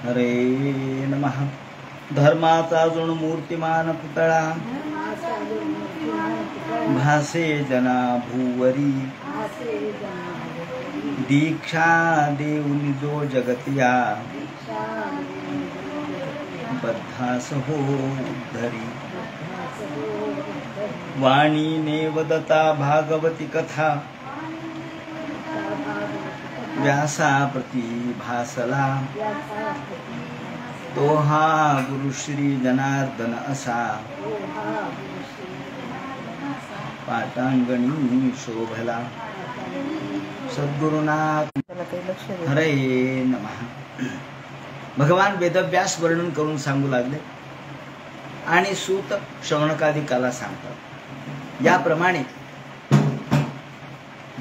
हरे नमः। धर्माचा जणू मूर्तिमान पुतळा भासे जना भूवरी, दीक्षा देऊनी जो जगतिया बद्धास हो धरी। वाणीने वदता भागवती कथा, व्यासा प्रति भासला तो हा गुरु श्री जनार्दन असा। पाटांगणी शोभला सद्गुरुनाथ हरे नमः। भगवान वेदव्यास वर्णन करून सांगू लागले आणि सूत शौनकादिकाला सांगतात। याप्रमाणे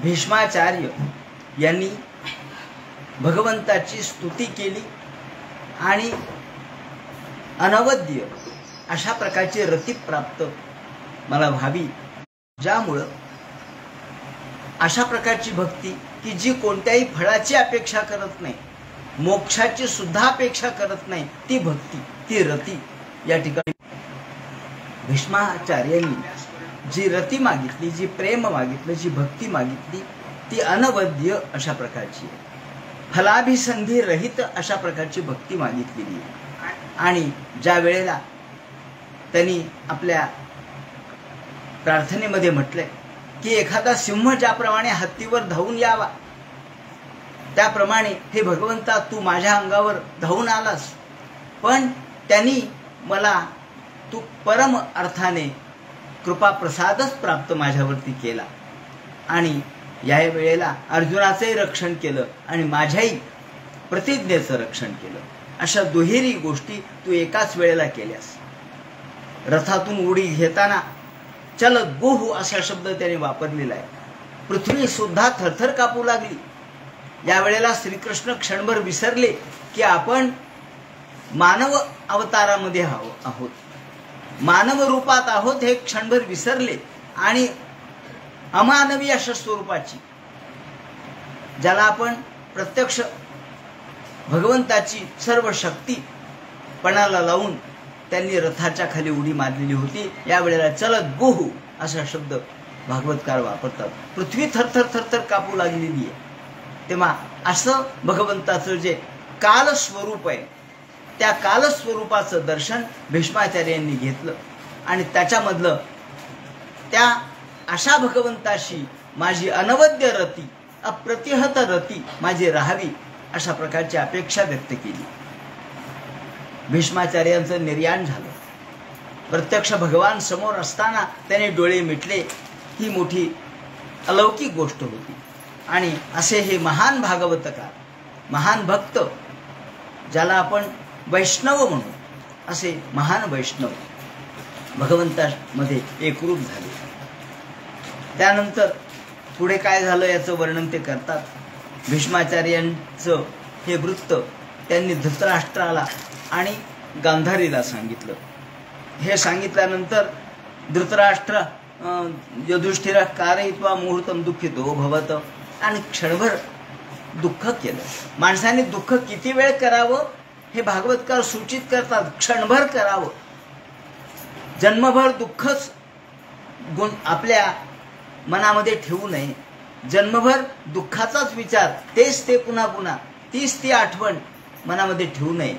भीष्माचार्य यांनी भगवंताची स्तुती केली आणि अनवद्य अशा प्रकारची रती प्राप्त मला व्हावी, ज्यामुळं अशा प्रकारची भक्ती की जी कोणत्याही फळाची अपेक्षा करत नाही, मोक्षाची सुद्धा अपेक्षा करत नाही, ती भक्ती, ती रती या ठिकाणी भीष्माचार्यांनी जी रती मागितली, जी प्रेम मागितलं, जी भक्ती मागितली, ती अनवद्य अशा प्रकारची आहे, फलाभिसंधी रहित अशा प्रकारची भक्ती मागितलेली आहे। आणि ज्या वेळेला त्यांनी आपल्या प्रार्थनेमध्ये म्हटलंय की एखादा सिंह ज्याप्रमाणे हत्तीवर धावून यावा, त्याप्रमाणे हे भगवंता तू माझ्या अंगावर धावून आलास, पण त्यांनी मला तू परम अर्थाने कृपा प्रसादच प्राप्त माझ्यावरती केला आणि या वेळेला अर्जुनाचंही रक्षण केलं आणि माझ्याही प्रतिज्ञेचं रक्षण केलं। अशा दुहेरी गोष्टी तू एकाच वेळेला केल्यास। रथातून उडी घेताना चल गुहू असा शब्द त्याने वापरलेला आहे। पृथ्वी सुद्धा थरथर कापू लागली। या वेळेला श्रीकृष्ण क्षणभर विसरले की आपण मानव अवतारामध्ये आहोत, मानव रूपात आहोत, हे क्षणभर विसरले आणि अमानवी अशा स्वरूपाची, ज्याला आपण प्रत्यक्ष भगवंताची सर्व शक्ती पणाला लावून त्यांनी रथाच्या खाली उडी मारलेली होती। या वेळेला चलत गुहू असा शब्द भागवतकार वापरतात। पृथ्वी थरथर थरथर कापू लागलेली आहे। तेव्हा असं भगवंताचं जे काल स्वरूप आहे, त्या काल स्वरूपाचं दर्शन भीष्माचार्यांनी घेतलं आणि त्याच्यामधलं त्या अशा भगवंताशी माझी अनवद्य रती, अप्रतिहत रती माझी राहावी अशा प्रकारची अपेक्षा व्यक्त केली। भीष्माचार्यांचं निर्याण झालं। प्रत्यक्ष भगवान समोर असताना त्याने डोळे मिटले, ही मोठी अलौकिक गोष्ट होती। आणि असे हे महान भागवतकार, महान भक्त, ज्याला आपण वैष्णव म्हणू, असे महान वैष्णव भगवंतामध्ये एकरूप झाले। त्यानंतर पुढे काय झालं याचं वर्णन ते करतात। भीष्माचार्यांचं हे वृत्त त्यांनी धृतराष्ट्राला आणि गांधारीला सांगितलं। हे सांगितल्यानंतर धृतराष्ट्र युधिष्ठिर कारयित्वा मुहूर्तम दुःखितो भवत, आणि क्षणभर दुःख केलं। माणसाने दुःख किती वेळ करावं हे भागवतकार सूचित करतात। क्षणभर करावं, जन्मभर दुःखच गुण आपल्या मनामध्ये ठेवू नये। जन्मभर दुःखाचाच विचार, तेच ते पुन्हा पुन्हा, तीच ती आठवण मनामध्ये ठेवू नये,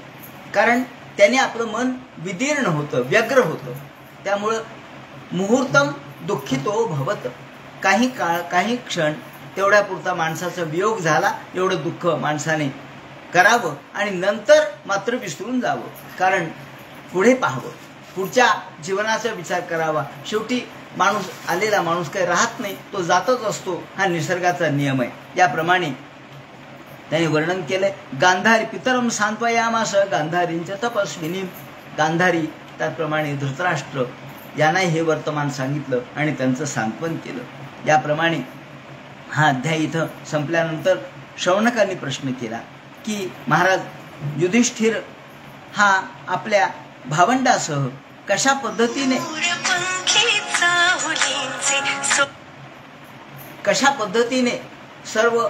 कारण त्याने आपलं मन विदीर्ण होतं, व्यग्र होतं। त्यामुळं मुहूर्तम दुःखितो भवत, काही काळ, काही क्षण तेवढ्यापुरता माणसाचा वियोग झाला, एवढं दुःख माणसाने करावं आणि नंतर मात्र विसरून जावं, कारण पुढे पाहावं, पुढच्या जीवनाचा विचार करावा। शेवटी माणूस, आलेला माणूस काही राहत नाही, तो जातच असतो, हा निसर्गाचा नियम आहे। याप्रमाणे त्याने वर्णन केलंय। गांधारी पितरम सांत्वयामास गांधारींच्या तपस्विनी, गांधारी त्याप्रमाणे धृतराष्ट्र यांनाही हे वर्तमान सांगितलं आणि त्यांचं सांत्वन केलं। याप्रमाणे हा अध्याय इथं संपल्यानंतर शौनकांनी प्रश्न केला की महाराज युधिष्ठिर हा आपल्या भावंडासह कशा पद्धतीने सर्व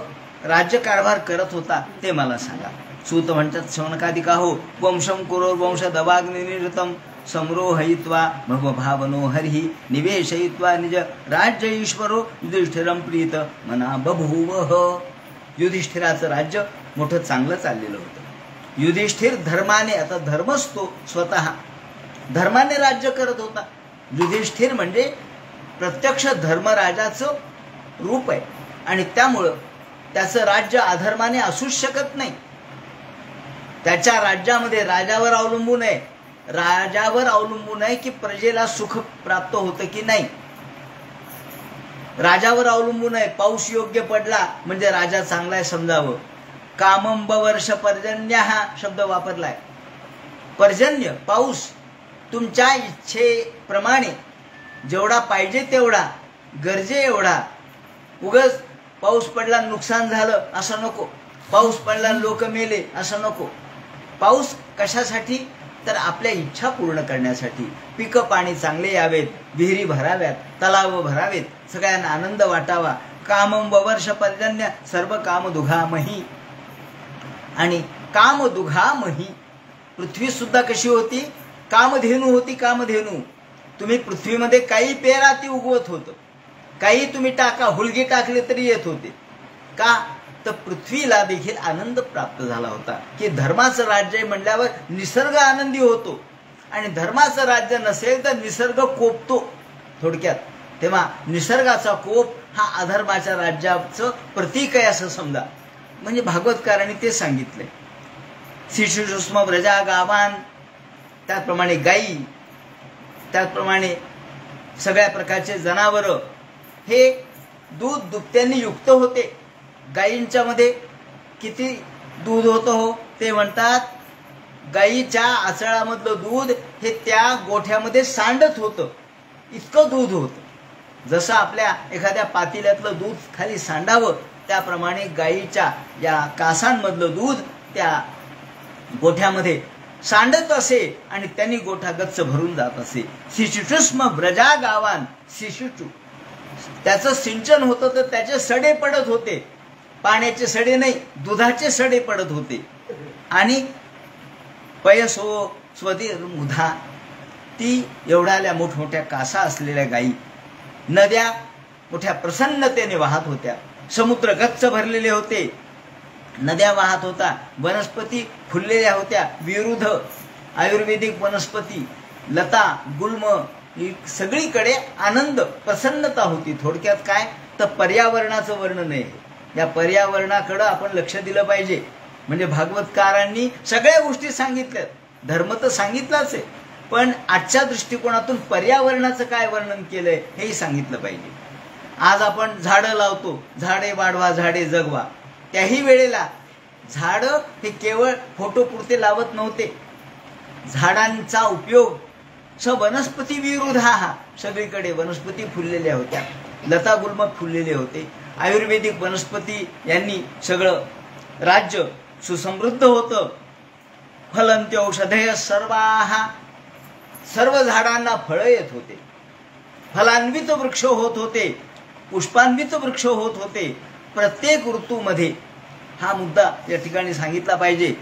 राज्यकारभार करत होता ते मला सांगा। सूत म्हणतात शौनकादिका हो वंशम कुरो वंश दवाग्निनिरतम समरोहयित्वा भवभावनो हरिः निवेशयित्वा निज राज्य ईश्वरो युधिष्ठिरं प्रीत मना बभूवः. युधिष्ठिराचं राज्य मोठं चांगलं चाललेलं होतं. युधिष्ठिर धर्माने, आता धर्मच तो स्वतः धर्माने राज्य करत होता. युधिष्ठिर म्हणजे प्रत्यक्ष धर्मराजाचं रूप आहे आणि त्यामुळं त्याचं राज्य अधर्माने असूच शकत नाही. त्याच्या राज्यामध्ये राजावर अवलंबून आहे, राजावर अवलंबून आहे की प्रजेला सुख प्राप्त होतं की नाही. राजावर अवलंबून आहे. पाऊस योग्य पडला म्हणजे राजा चांगला आहे समजावं. कामंब वर्ष पर्जन्य हा शब्द वापरलाय. पर्जन्य पाऊस तुमच्या इच्छेप्रमाणे जेवढा पाहिजे तेवढा, गरजे एवढा. उगाच पाऊस पडला नुकसान झालं असं नको, पाऊस पडला लोक मेले असं नको. पाऊस कशासाठी? तर आपल्या इच्छा पूर्ण करण्यासाठी. पिकं पाणी चांगले यावेत, विहिरी भराव्यात, तलाव भरावेत, सगळ्यांना आनंद वाटावा. कामं वर्ष पर्जन्य सर्व काम दुघामही. आणि काम दुघामही पृथ्वी सुद्धा कशी होती? कामधेनू होती. कामधेनू. तुम्ही पृथ्वीमध्ये काही पेरा ती उगवत होतं, काही तुम्ही टाका, हुलगी टाकले तरी येत होते. का? तर पृथ्वीला देखील आनंद प्राप्त झाला होता की धर्माचं राज्य म्हणल्यावर निसर्ग आनंदी होतो आणि धर्माचं राज्य नसेल तर निसर्ग कोपतो थोडक्यात. तेव्हा निसर्गाचा कोप हा अधर्माच्या राज्याचं प्रतीक आहे असं समजा. म्हणजे भागवतकारांनी ते सांगितले. शिशुसूक्ष्म व्रजा गावान, त्याचप्रमाणे गायी, त्याचप्रमाणे सगळ्या प्रकारचे जनावरं हे दूध दुभत्यांनी युक्त होते. गायींच्या मध्ये किती दूध होतं हो? ते म्हणतात गायीच्या आचळामधलं दूध हे त्या गोठ्यामध्ये सांडत होतं, इतकं दूध होतं. जसं आपल्या एखाद्या पातेल्यातलं दूध खाली सांडावं त्याप्रमाणे गायीच्या या कासांमधलं दूध त्या गोठ्यामध्ये सांडत असे आणि त्यांनी गोठा गच्च भरून जात असे. शिशुसूक्ष्म व्रजा गावान, शिशुचू त्याचं सिंचन होतं तर त्याचे सडे पडत होते. पाण्याचे सडे नाही, दुधाचे सडे पडत होते. आणि पयसो स्वधीर मुधा, ती एवढ्याल्या मोठमोठ्या कासा असलेल्या गायी नद्या मोठ्या प्रसन्नतेने वाहत होत्या. समुद्र गच्च भरलेले होते, नद्या वाहत होता, वनस्पती फुललेल्या होत्या. विरुद्ध आयुर्वेदिक वनस्पती, लता गुल्म, सगळीकडे आनंद प्रसन्नता होती. थोडक्यात काय तर पर्यावरणाचं वर्णन आहे. या पर्यावरणाकडे आपण लक्ष दिलं पाहिजे. म्हणजे भागवतकारांनी सगळ्या गोष्टी सांगितल्यात. धर्म तर सांगितलाच आहे, पण आजच्या दृष्टिकोनातून पर्यावरणाचं काय वर्णन केलंय हेही सांगितलं पाहिजे. आज आपण झाडं लावतो, झाडे वाढवा झाडे जगवा. त्याही वेळेला झाडं हे केवळ फोटो पुरते लावत नव्हते. झाडांचा उपयोग वनस्पती विरुद्ध हा सगळीकडे वनस्पती फुललेल्या होत्या, लता गुल्म फुललेले होते. आयुर्वेदिक वनस्पती यांनी सगळं राज्य सुसमृद्ध होतं. फलंत्य औषधय सर्वाहा, सर्व झाडांना फळं येत होते, फलान्वित वृक्ष होत होते, पुष्पान्वित वृक्ष होत होते. प्रत्येक ऋतूमध्ये हा मुद्दा या ठिकाणी सांगितला पाहिजे.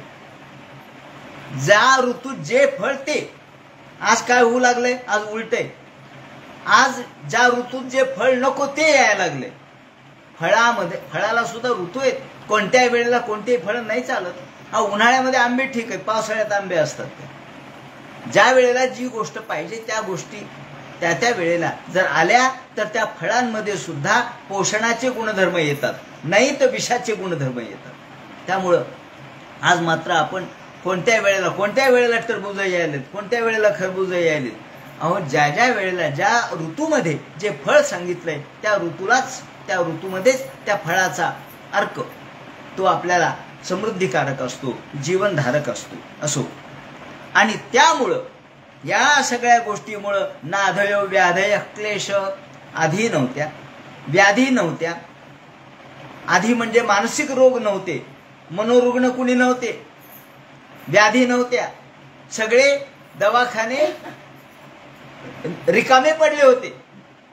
ज्या ऋतूत जे फळ ते. आज काय होऊ लागलंय? आज उलटय. आज ज्या ऋतूत जे फळ नको ते यायला लागले. फळाला सुद्धा ऋतू आहेत. कोणत्या वेळेला कोणतेही फळ नाही चालत. उन्हाळ्यामध्ये आंबे ठीक आहेत, पावसाळ्यात आंबे असतात. ज्या वेळेला जी गोष्ट पाहिजे त्या गोष्टी त्या त्या वेळेला जर आल्या तर त्या फळांमध्ये सुद्धा पोषणाचे गुणधर्म येतात, नाही तर विषाचे गुणधर्म येतात. त्यामुळं आज मात्र आपण कोणत्या वेळेला टरबूज यायलेत, कोणत्या वेळेला खरबूज यायलेत. ज्या ज्या वेळेला ज्या ऋतूमध्ये जे फळ सांगितलंय त्या ऋतूलाच, त्या ऋतूमध्येच त्या फळाचा अर्क तो आपल्याला समृद्धिकारक असतो, जीवनधारक असो. आणि त्यामुळं या सगळ्या गोष्टीमुळं नाधयो व्याधय क्लेश आधी नव्हत्या, व्याधी नव्हत्या. आधी म्हणजे मानसिक रोग नव्हते, मनोरुग्ण कुणी नव्हते, व्याधी नव्हत्या. सगळे दवाखाने रिकामे पडले होते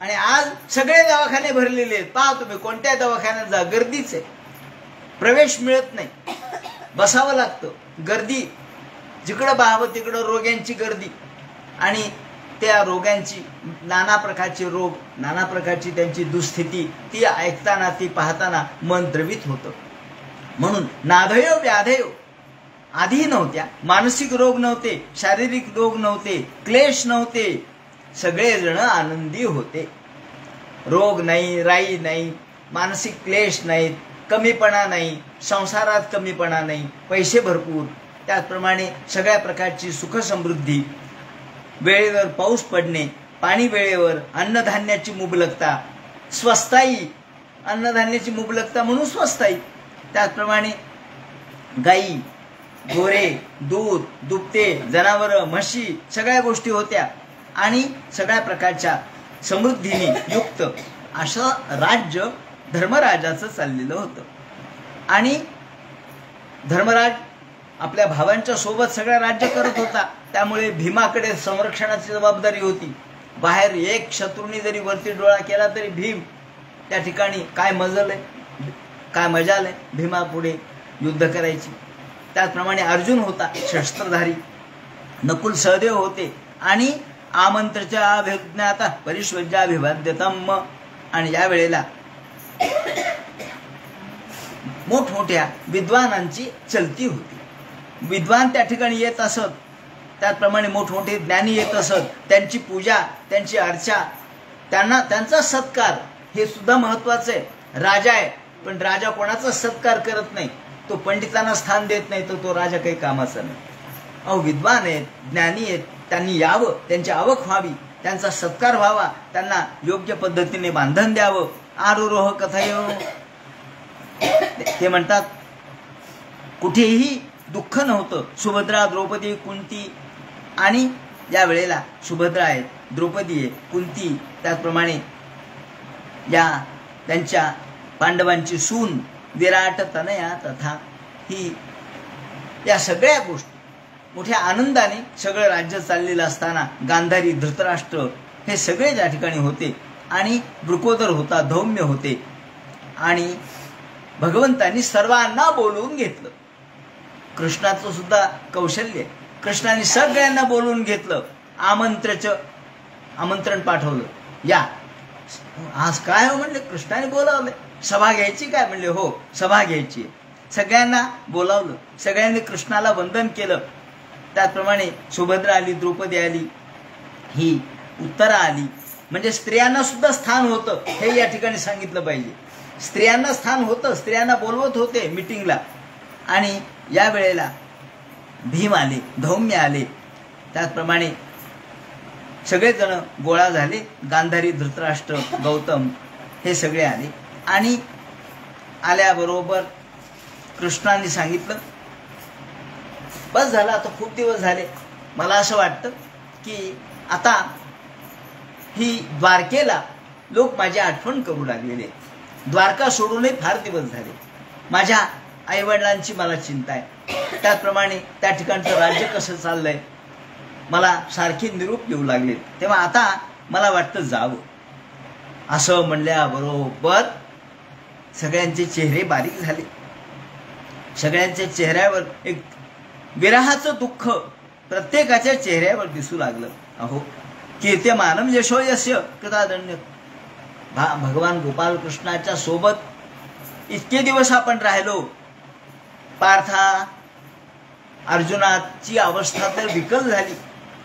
आणि आज सगळे दवाखाने भरलेले आहेत. पहा तुम्ही कोणत्या दवाखान्यात जा, गर्दीच आहे, प्रवेश मिळत नाही. बसावं लागतं, गर्दी जिकडं पाहावं तिकडं रोग्यांची गर्दी, आणि त्या रोग्यांची नाना प्रकारचे रोग, नाना प्रकारची त्यांची दुःस्थिती ती ऐकताना ती पाहताना मन द्रवित होतं. म्हणून नाधयो व्याधयो आधी नव्हत्या, मानसिक रोग नव्हते, शारीरिक रोग नव्हते, क्लेश नव्हते, सगळेजण आनंदी होते. रोग नाही, राई नाही, मानसिक क्लेश नाहीत, कमीपणा नाही, संसारात कमीपणा नाही, पैसे भरपूर, त्याचप्रमाणे सगळ्या प्रकारची सुख समृद्धी, वेळेवर पाऊस पडणे, पाणी वेळेवर, अन्नधान्याची मुबलकता, स्वस्ताई, अन्नधान्याची मुबलकता म्हणून स्वस्ताई, त्याचप्रमाणे गाई, गोरे, दूध, दुभते जनावरं, म्हशी सगळ्या गोष्टी होत्या, आणि सगळ्या प्रकारच्या समृद्धीने युक्त असं राज्य धर्मराजाचं चाललेलं होतं. आणि धर्मराज आपल्या भावांच्या सोबत सगळं राज्य करत होता, त्यामुळे भीमाकडे संरक्षणाची जबाबदारी होती. बाहेर एक शत्रूंनी जरी वरती डोळा केला तरी भीम त्या ठिकाणी काय मजाल आहे भीमापुढे युद्ध करायची. त्याचप्रमाणे अर्जुन होता शस्त्रधारी, नकुल सहदेव होते, आणि आमंत्रच्या अभिज्ञाता परिष्वज्याभिवाद्यतम. आणि या वेळेला मोठमोठ्या विद्वानांची चलती होती. विद्वान त्या ठिकाणी येत असत, त्याचप्रमाणे मोठमोठे ज्ञानी येत असत, त्यांची पूजा, त्यांची अर्चा, त्यांचा सत्कार हे सुद्धा महत्वाचं आहे. राजा आहे, पण राजा कोणाचा सत्कार करत नाही, तो पंडितांना स्थान देत नाही, तर तो राजा काही कामाचा नाही. अहो विद्वान आहेत, ज्ञानी आहेत, त्यांनी यावं, त्यांची आवक व्हावी, त्यांचा सत्कार व्हावा, त्यांना योग्य पद्धतीने बांधन द्यावं. आरोह कथयो, ते म्हणतात कुठेही दुःख नव्हतं. सुभद्रा, द्रौपदी, कुंती, आणि या वेळेला सुभद्रा आहे, द्रौपदी आहे, कुंती, त्याचप्रमाणे या त्यांच्या पांडवांची सून विराट तनया तथा, ही या सगळ्या गोष्टी मोठ्या आनंदाने सगळं राज्य चाललेलं असताना गांधारी, धृतराष्ट्र हे सगळे त्या ठिकाणी होते, आणि वृकोदर होता, धौम्य होते, आणि भगवंतांनी सर्वांना बोलवून घेतलं. कृष्णाचं सुद्धा कौशल्य, कृष्णाने सगळ्यांना बोलवून घेतलं, आमंत्रण पाठवलं. या आज काय हो म्हणले, कृष्णाने बोलावलं, सभा घ्यायची काय म्हणले, हो सभा घ्यायची. सगळ्यांना बोलावलं, सगळ्यांनी कृष्णाला वंदन केलं. त्याचप्रमाणे सुभद्रा आली, द्रौपदी आली, ही उत्तरा आली. म्हणजे स्त्रियांना सुद्धा स्थान होतं हे या ठिकाणी सांगितलं पाहिजे. स्त्रियांना स्थान होतं, स्त्रियांना बोलवत होते मीटिंगला. आणि या वेळेला भीम आले, धौम्य आले, त्याचप्रमाणे सगळेजण गोळा झाले. गांधारी, धृतराष्ट्र, गौतम हे सगळे आले. आणि आल्याबरोबर कृष्णाने सांगितलं, बस झालं, आता खूप दिवस झाले, मला असं वाटतं की आता ही द्वारकेला लोक माझी आठवण करू लागलेले. द्वारका सोडूनही फार दिवस झाले, माझ्या आईवडिलांची मला चिंता आहे, त्याचप्रमाणे त्या ठिकाणचं राज्य कसं चाललंय मला सारखे निरूप येऊ लागले, तेव्हा आता मला वाटतं जावं. असं म्हणल्याबरोबर सगळ्यांचे चेहरे बारीक झाले. सगळ्यांच्या चेहऱ्यावर एक विरहाचं दुःख प्रत्येकाच्या चेहऱ्यावर दिसू लागलं. अहो कीर्त्यमानम यशो यस्य कृतादन्य, भगवान गोपाल कृष्णाच्या सोबत इतके दिवस आपण राहिलो. पार्था, अर्जुनाची अवस्था तर विकल झाली,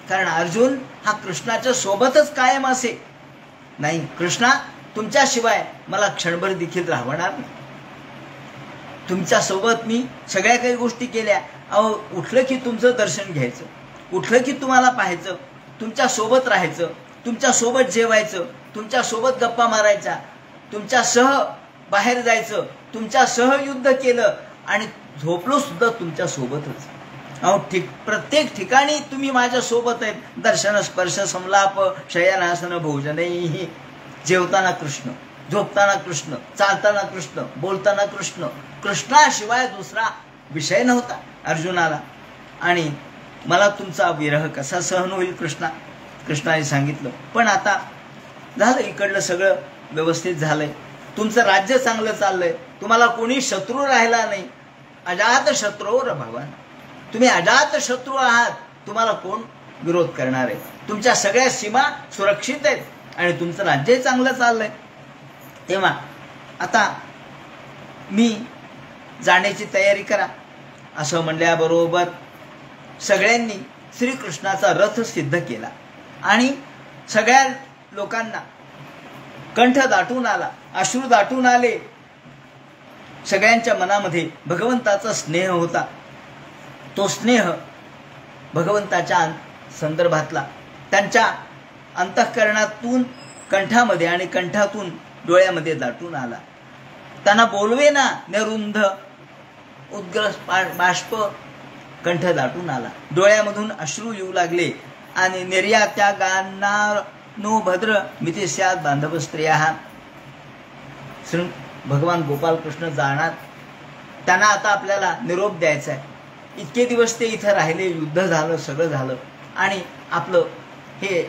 कारण अर्जुन हा कृष्णाच्या सोबतच कायम असे. नाही, कृष्णा तुमच्याशिवाय मला क्षणभर देखील राहणार नाही. तुमच्या सोबत मी सगळ्या काही गोष्टी केल्या. अहो उठलं की तुमचं दर्शन घ्यायचं, उठलं की तुम्हाला पाहायचं, तुमच्या सोबत राहायचं, तुमच्या सोबत जेवायचं, तुमच्या सोबत गप्पा मारायचा, तुमच्या सह बाहेर जायचं, तुमच्या सह युद्ध केलं, आणि झोपलो सुद्धा तुमच्या सोबतच. अहो प्रत्येक ठिकाणी तुम्ही माझ्या सोबत आहेत. दर्शन, स्पर्श, संलाप, शयनासन, भोजनही. जेवताना कृष्ण, झोपताना कृष्ण, चालताना कृष्ण, बोलताना कृष्ण. कृष्णाशिवाय दुसरा विषय नव्हता अर्जुनाला. आणि मला तुमचा विरह कसा सहन होईल कृष्णा. कृष्णाने सांगितलं, पण आता झालं, इकडलं सगळं व्यवस्थित झालंय, तुमचं राज्य चांगलं चाललंय, तुम्हाला कोणी शत्रू राहिला नाही, अजात शत्रूर भवन. तुम्ही अजात शत्रू आहात, तुम्हाला कोण विरोध करणार आहे? तुमच्या सगळ्या सीमा सुरक्षित आहेत आणि तुमचं राज्य चांगलं चाललंय. तेव्हा आता मी जाण्याची तयारी करा असं म्हणल्याबरोबर सगळ्यांनी श्रीकृष्णाचा रथ सिद्ध केला आणि सगळ्या लोकांना कंठ दाटून आला, अश्रू दाटून आले. सगळ्यांच्या मनामध्ये भगवंताचा स्नेह होता. तो स्नेह भगवंताच्या संदर्भातला त्यांच्या अंतःकरणातून कंठामध्ये आणि कंठातून डोळ्यामध्ये दाटून आला. त्यांना बोलवे ना निरुंध उद्ग्र बाष्प कंठ दाटून आला. डोळ्यामधून अश्रू येऊ लागले आणि निर्यात्या गाणार नो भद्र मिती स्यात बांधव स्त्रिया. भगवान गोपालकृष्ण जाणार, त्यांना आता आपल्याला निरोप द्यायचा आहे. इतके दिवस ते इथं राहिले, युद्ध झालं, सगळं झालं आणि आपलं हे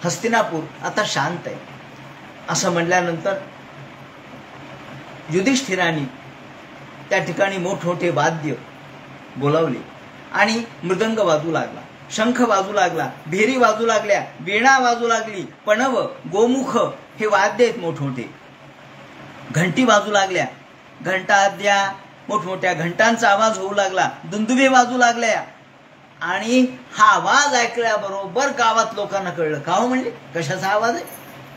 हस्तिनापूर आता शांत आहे असं म्हणल्यानंतर युधिष्ठिराने त्या ठिकाणी मोठमोठे वाद्य बोलावले आणि मृदंग वाजू लागला, शंख वाजू लागला, भेरी वाजू लागल्या, वीणा वाजू लागली, पणव, गोमुख हे वाद्य आहेत मोठमोठे. घंटी वाजू लागल्या, घंटाद्या मोठमोठ्या घंटांचा आवाज होऊ लागला, दुंदुभे वाजू लागल्या आणि हा आवाज ऐकल्याबरोबर गावात लोकांना कळलं. का हो म्हणले, कशाचा आवाज आहे,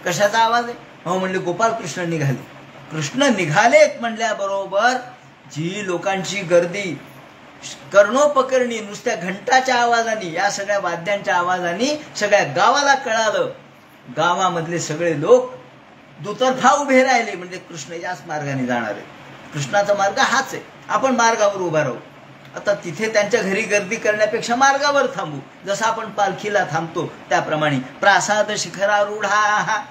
कशाचा आवाज आहे? हो म्हणले, गोपालकृष्ण निघाले. कृष्ण निघालेत म्हणल्याबरोबर जी लोकांची गर्दी कर्णोपकरणी नुसत्या घंटाच्या आवाजाने, या सगळ्या वाद्यांच्या आवाजाने सगळ्या गावाला कळालं. गावामधले सगळे लोक दुतर्फा उभे राहिले, म्हणजे कृष्ण याच मार्गाने जाणार आहे. कृष्णाचा मार्ग हाच आहे, आपण मार्गावर उभा राहू. आता तिथे त्यांच्या घरी गर्दी करण्यापेक्षा मार्गावर थांबू, जसं आपण पालखीला थांबतो त्याप्रमाणे. प्रासाद शिखरारूढा,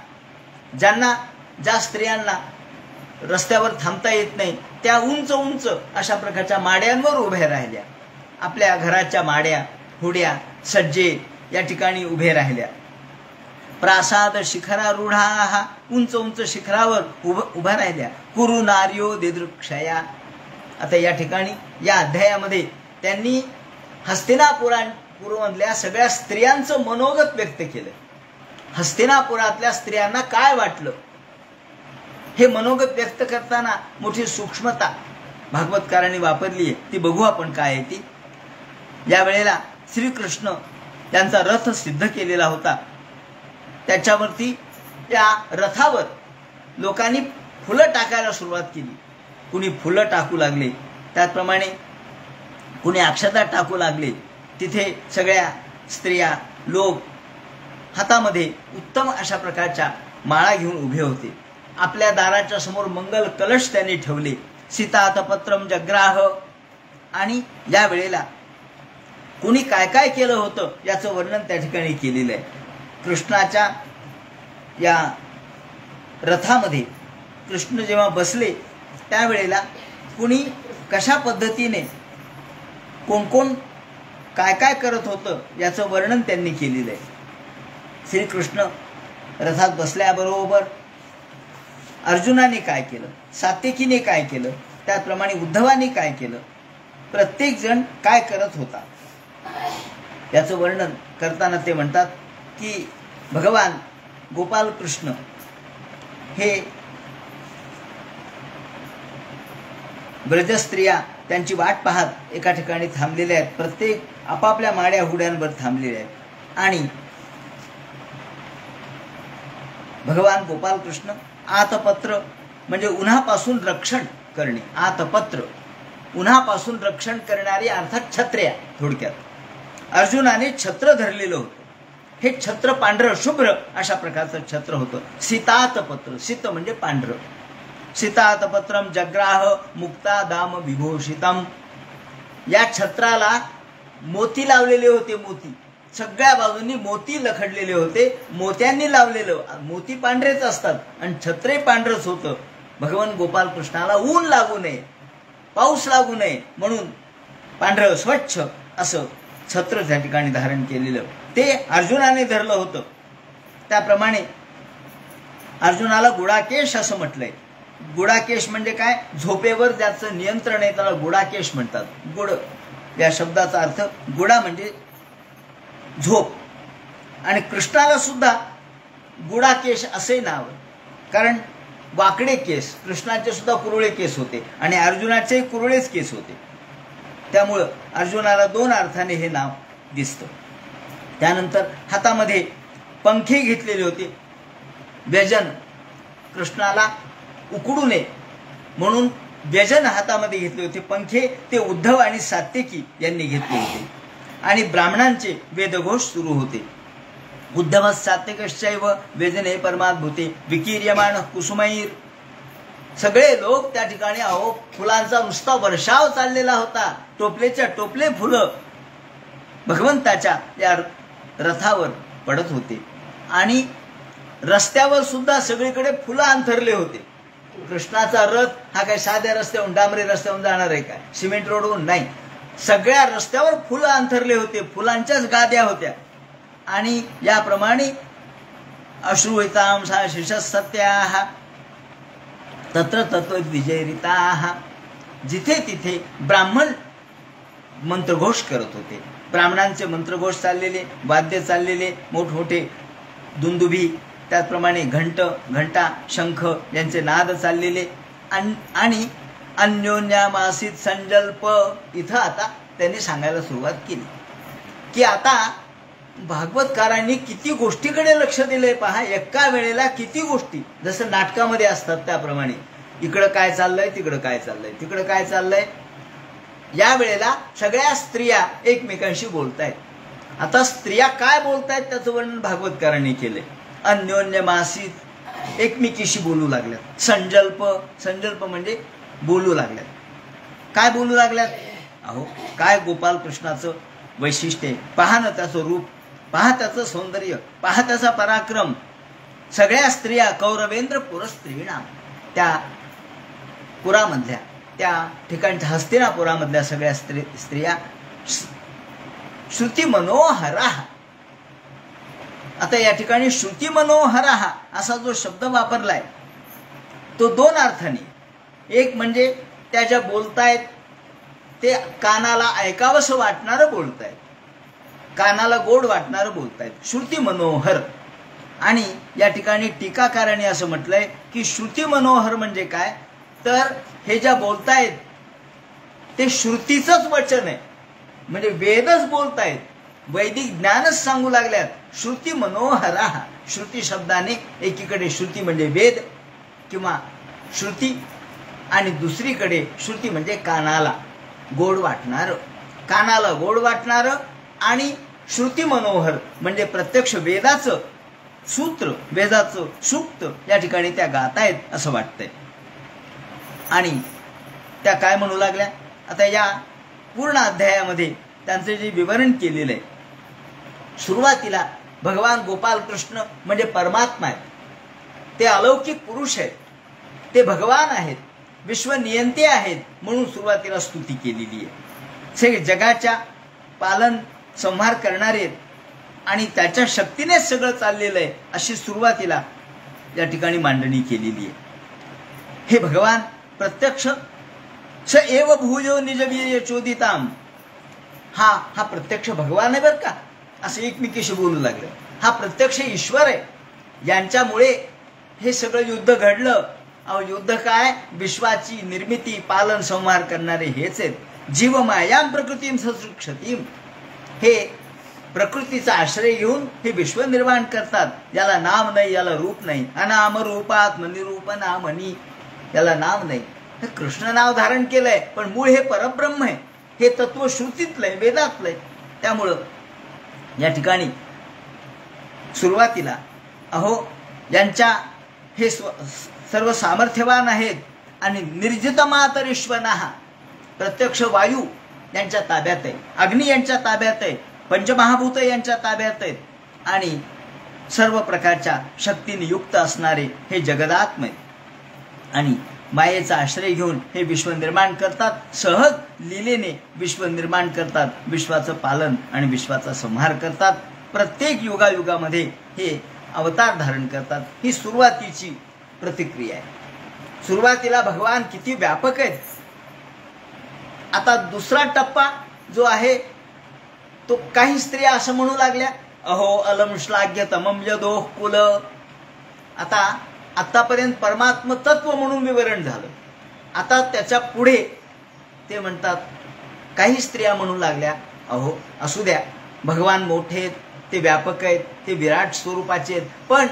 ज्यांना ज्या स्त्रियांना रस्त्यावर थांबता येत नाही त्या उंच उंच अशा प्रकारच्या माड्यांवर उभ्या राहिल्या. आपल्या घराच्या माड्या, हुड्या, सज्जे या ठिकाणी उभे राहिल्या. प्रासाद शिखरारूढा, उंच उंच शिखरावर उभ्या राहिल्या. कुरु नार्यो दिदृक्षया. आता या ठिकाणी या अध्यायामध्ये त्यांनी हस्तिनापुरामधल्या सगळ्या स्त्रियांचं मनोगत व्यक्त केलं. हस्तिनापुरातल्या स्त्रियांना काय वाटलं हे मनोगत व्यक्त करताना मोठी सूक्ष्मता भागवतकारांनी वापरली आहे, ती बघू आपण काय आहे ती. या वेळेला श्रीकृष्ण त्यांचा रथ सिद्ध केलेला होता. त्याच्यावरती त्या रथावर लोकांनी फुलं टाकायला सुरुवात केली. कुणी फुलं टाकू लागले, त्याचप्रमाणे कुणी अक्षता टाकू लागले. तिथे सगळ्या स्त्रिया लोक हातामध्ये उत्तम अशा प्रकारच्या माळा घेऊन उभे होते. आपल्या दाराच्या समोर मंगल कलश त्यांनी ठेवले. सीतातपत्रम जग्राह. आणि या वेळेला कुणी काय काय केलं होतं याचं वर्णन त्या ठिकाणी केलेलं आहे. कृष्णाच्या या रथामध्ये कृष्ण जेव्हा बसले त्यावेळेला कुणी कशा पद्धतीने कोण कोण काय काय करत होतं याचं वर्णन त्यांनी केलेलं आहे. श्रीकृष्ण रथात बसल्याबरोबर अर्जुनाने काय केलं, सात्यकीने काय केलं, त्याचप्रमाणे उद्धवाने काय केलं, प्रत्येक जण काय करत होता याचं वर्णन करताना ते म्हणतात की भगवान गोपालकृष्ण हे ब्रजस्त्रिया त्यांची वाट पाहत एका ठिकाणी थांबलेल्या आहेत. प्रत्येक आपापल्या माड्या हुड्यांवर थांबलेल्या आहेत आणि भगवान गोपालकृष्ण आतपत्र म्हणजे उन्हापासून रक्षण करणे. आतपत्र उन्हापासून रक्षण करणारी अर्थात छत्र्या. थोडक्यात अर्जुनाने छत्र धरलेलं होतं. हे छत्र पांढरं शुभ्र अशा प्रकारचं छत्र होतं. सीतातपत्र, सीत म्हणजे पांढरं. सीतातपत्रम जग्राह मुक्ता दाम विभूषितम. या छत्राला मोती लावलेले होते. मोती सगळ्या बाजूंनी मोती लखडलेले होते. मोत्यांनी लावलेलं. मोती पांढरेच असतात आणि छत्रे पांढरच होतं. भगवान गोपालकृष्णाला ऊन लागू नये, पाऊस लागू नये म्हणून पांढरं स्वच्छ असं छत्र त्या ठिकाणी धारण केलेलं ते अर्जुनाने धरलं होतं. त्याप्रमाणे अर्जुनाला गुडाकेश असं म्हटलंय. गुडाकेश म्हणजे काय? झोपेवर ज्याचं नियंत्रण आहे त्याला गुडाकेश म्हणतात. गुड या शब्दाचा अर्थ गुडा म्हणजे झोप. आणि कृष्णाला सुद्धा गुडाकेश असे नाव, कारण वाकडे केस, कृष्णाचे सुद्धा कुरळे केस होते आणि अर्जुनाचेही कुरळेच केस होते. त्यामुळं अर्जुनाला दोन अर्थाने हे नाव दिसतं. त्यानंतर हातामध्ये पंखे घेतलेले होते. व्यजन, कृष्णाला उकडू नये म्हणून व्यजन हातामध्ये घेतले होते. पंखे ते उद्धव आणि सात्यकी यांनी घेतले होते. आणि ब्राह्मणांचे वेदघोष सुरू होते. उद्धव सात्यकश्चैव व्यजने परमाद्भुते विकीर्यमाण कुसुमैर. सगळे लोक त्या ठिकाणी अहो फुलांचा नुसता वर्षाव चाललेला होता. टोपलेच्या टोपले फुलं भगवंताच्या या रथावर पडत होते. आणि रस्त्यावर सुद्धा सगळीकडे फुलं अंथरले होते. कृष्णाचा रथ हा काय साध्या रस्त्यावरून डांबरी रस्त्यावरून जाणार आहे काय? सिमेंट रोडवरून नाही. सगळ्या रस्त्यावर फुलं अंथरले होते. फुलांच्याच गाद्या होत्या. आणि याप्रमाणे अश्रूहितां सा शिशसत्याः तत्र तत्व विजयरिताः. जिथे तिथे ब्राह्मण मंत्रघोष करत होते. ब्राह्मणांचे मंत्रघोष चाललेले, वाद्य चाललेले, मोठमोठे दुंदुभी, त्याचप्रमाणे घंटा, शंख यांचे नाद चाललेले. आणि अन्योन्यामासीत संजल्प. इथं आता त्यांनी सांगायला सुरुवात केली की आता भागवतकारांनी किती गोष्टीकडे लक्ष दिले पहा. एका वेळेला किती गोष्टी, जसं नाटकामध्ये असतात त्याप्रमाणे इकडं काय चाललंय, तिकडं काय चाललंय, तिकडं काय चाललंय. या वेळेला सगळ्या स्त्रिया एकमेकांशी बोलतायत. आता स्त्रिया काय बोलतायत त्याचं वर्णन भागवतकारांनी केलंय. अन्योन्यमासीत, एकमेकीशी बोलू लागल्यात. संजल्प म्हणजे बोलू लागल्यात. काय बोलू लागल्यात? अहो काय गोपाल कृष्णाचं वैशिष्ट्य आहे. पहा ना त्याचं रूप, पहा त्याचं सौंदर्य, पहा त्याचा पराक्रम. सगळ्या स्त्रिया कौरवेंद्र पुरस्त्रीणाम, त्या पुरामधल्या, त्या ठिकाणच्या हस्तिनापुरामधल्या सगळ्या स्त्रिया श्रुती मनोहरा. आता या ठिकाणी श्रुती मनोहरा असा जो शब्द वापरलाय तो दोन अर्थाने. एक म्हणजे त्या ज्या बोलतायत ते कानाला ऐकावंसं वाटणारं बोलतायत, कानाला गोड वाटणारं बोलतायत, श्रुती मनोहर. आणि या ठिकाणी टीकाकारांनी असं म्हटलंय की श्रुती मनोहर म्हणजे काय, तर हे ज्या बोलतायत ते श्रुतीचंच वचन आहे, म्हणजे वेदच बोलतायत, वैदिक ज्ञानच सांगू लागल्यात. श्रुती मनोहरा. श्रुती शब्दाने एकीकडे श्रुती म्हणजे वेद किंवा श्रुती, आणि दुसरीकडे श्रुती म्हणजे कानाला गोड वाटणारं, कानाला गोड वाटणारं. आणि श्रुती मनोहर म्हणजे प्रत्यक्ष वेदाचं सूत्र, वेदाचं सूक्त या ठिकाणी त्या गातायत असं वाटतंय. आणि त्या काय म्हणू लागल्या? आता या पूर्ण अध्यायामध्ये त्यांचं जे विवरण केलेलं आहे, सुरुवातीला भगवान गोपाल कृष्ण म्हणजे परमात्मा आहेत, ते अलौकिक पुरुष आहेत, ते भगवान आहेत, विश्वनियंते आहेत म्हणून सुरुवातीला स्तुती केलेली आहे. सगळे जगाच्या पालन संहार करणारे आहेत आणि त्याच्या शक्तीनेच सगळं चाललेलं आहे अशी सुरुवातीला या ठिकाणी मांडणी केलेली आहे. हे भगवान प्रत्यक्ष स एव भूयो निजवीर्य चोदिताम, हा प्रत्यक्ष भगवान आहे बरं का, असं एकमेकीशी बोलू लागलं. हा प्रत्यक्ष ईश्वर आहे, यांच्यामुळे हे सगळं युद्ध घडलं. अहो युद्ध काय, विश्वाची निर्मिती पालन संहार करणारे हेच आहेत. जीवमायां प्रकृतीं ससृक्षतीं, हे प्रकृतीचा आश्रय घेऊन हे विश्व निर्माण करतात. याला नाम नाही, याला रूप नाही. अनाम रूपात्मनिरूप नामनी, याला नाव नाही. हे कृष्ण नाव धारण केलंय पण मूळ हे परब्रह्म आहे, हे तत्व श्रुतीतलंय, वेदातलंय. त्यामुळं या ठिकाणी सुरुवातीला अहो यांच्या हे सर्व सामर्थ्यवान आहेत. आणि निर्जित मातरीश्वनाः, प्रत्यक्ष वायू यांच्या ताब्यात आहे, अग्नी यांच्या ताब्यात आहे, पंचमहाभूत यांच्या ताब्यात आहेत. आणि सर्व प्रकारच्या शक्तीने युक्त असणारे हे जगदात्म आहेत. आणि मायेचा आश्रय घेऊन हे विश्व निर्माण करतात, सहज लीलेने विश्व निर्माण करतात, विश्वाचं पालन आणि विश्वाचा संहार करतात. प्रत्येक युगायुगामध्ये हे अवतार धारण करतात. ही सुरुवातीची प्रतिक्रिया आहे. सुरुवातीला भगवान किती व्यापक आहेत. आता दुसरा टप्पा जो आहे तो काही स्त्रिया असं म्हणू लागल्या, अहो अलम श्लाघ्य तमम यदोह कुल. आतापर्यंत परमात्म तत्व म्हणून विवरण झालं. आता त्याच्या पुढे ते म्हणतात, काही स्त्रिया म्हणू लागल्या, अहो असू द्या, भगवान मोठे आहेत, ते व्यापक आहेत, ते विराट स्वरूपाचे आहेत, पण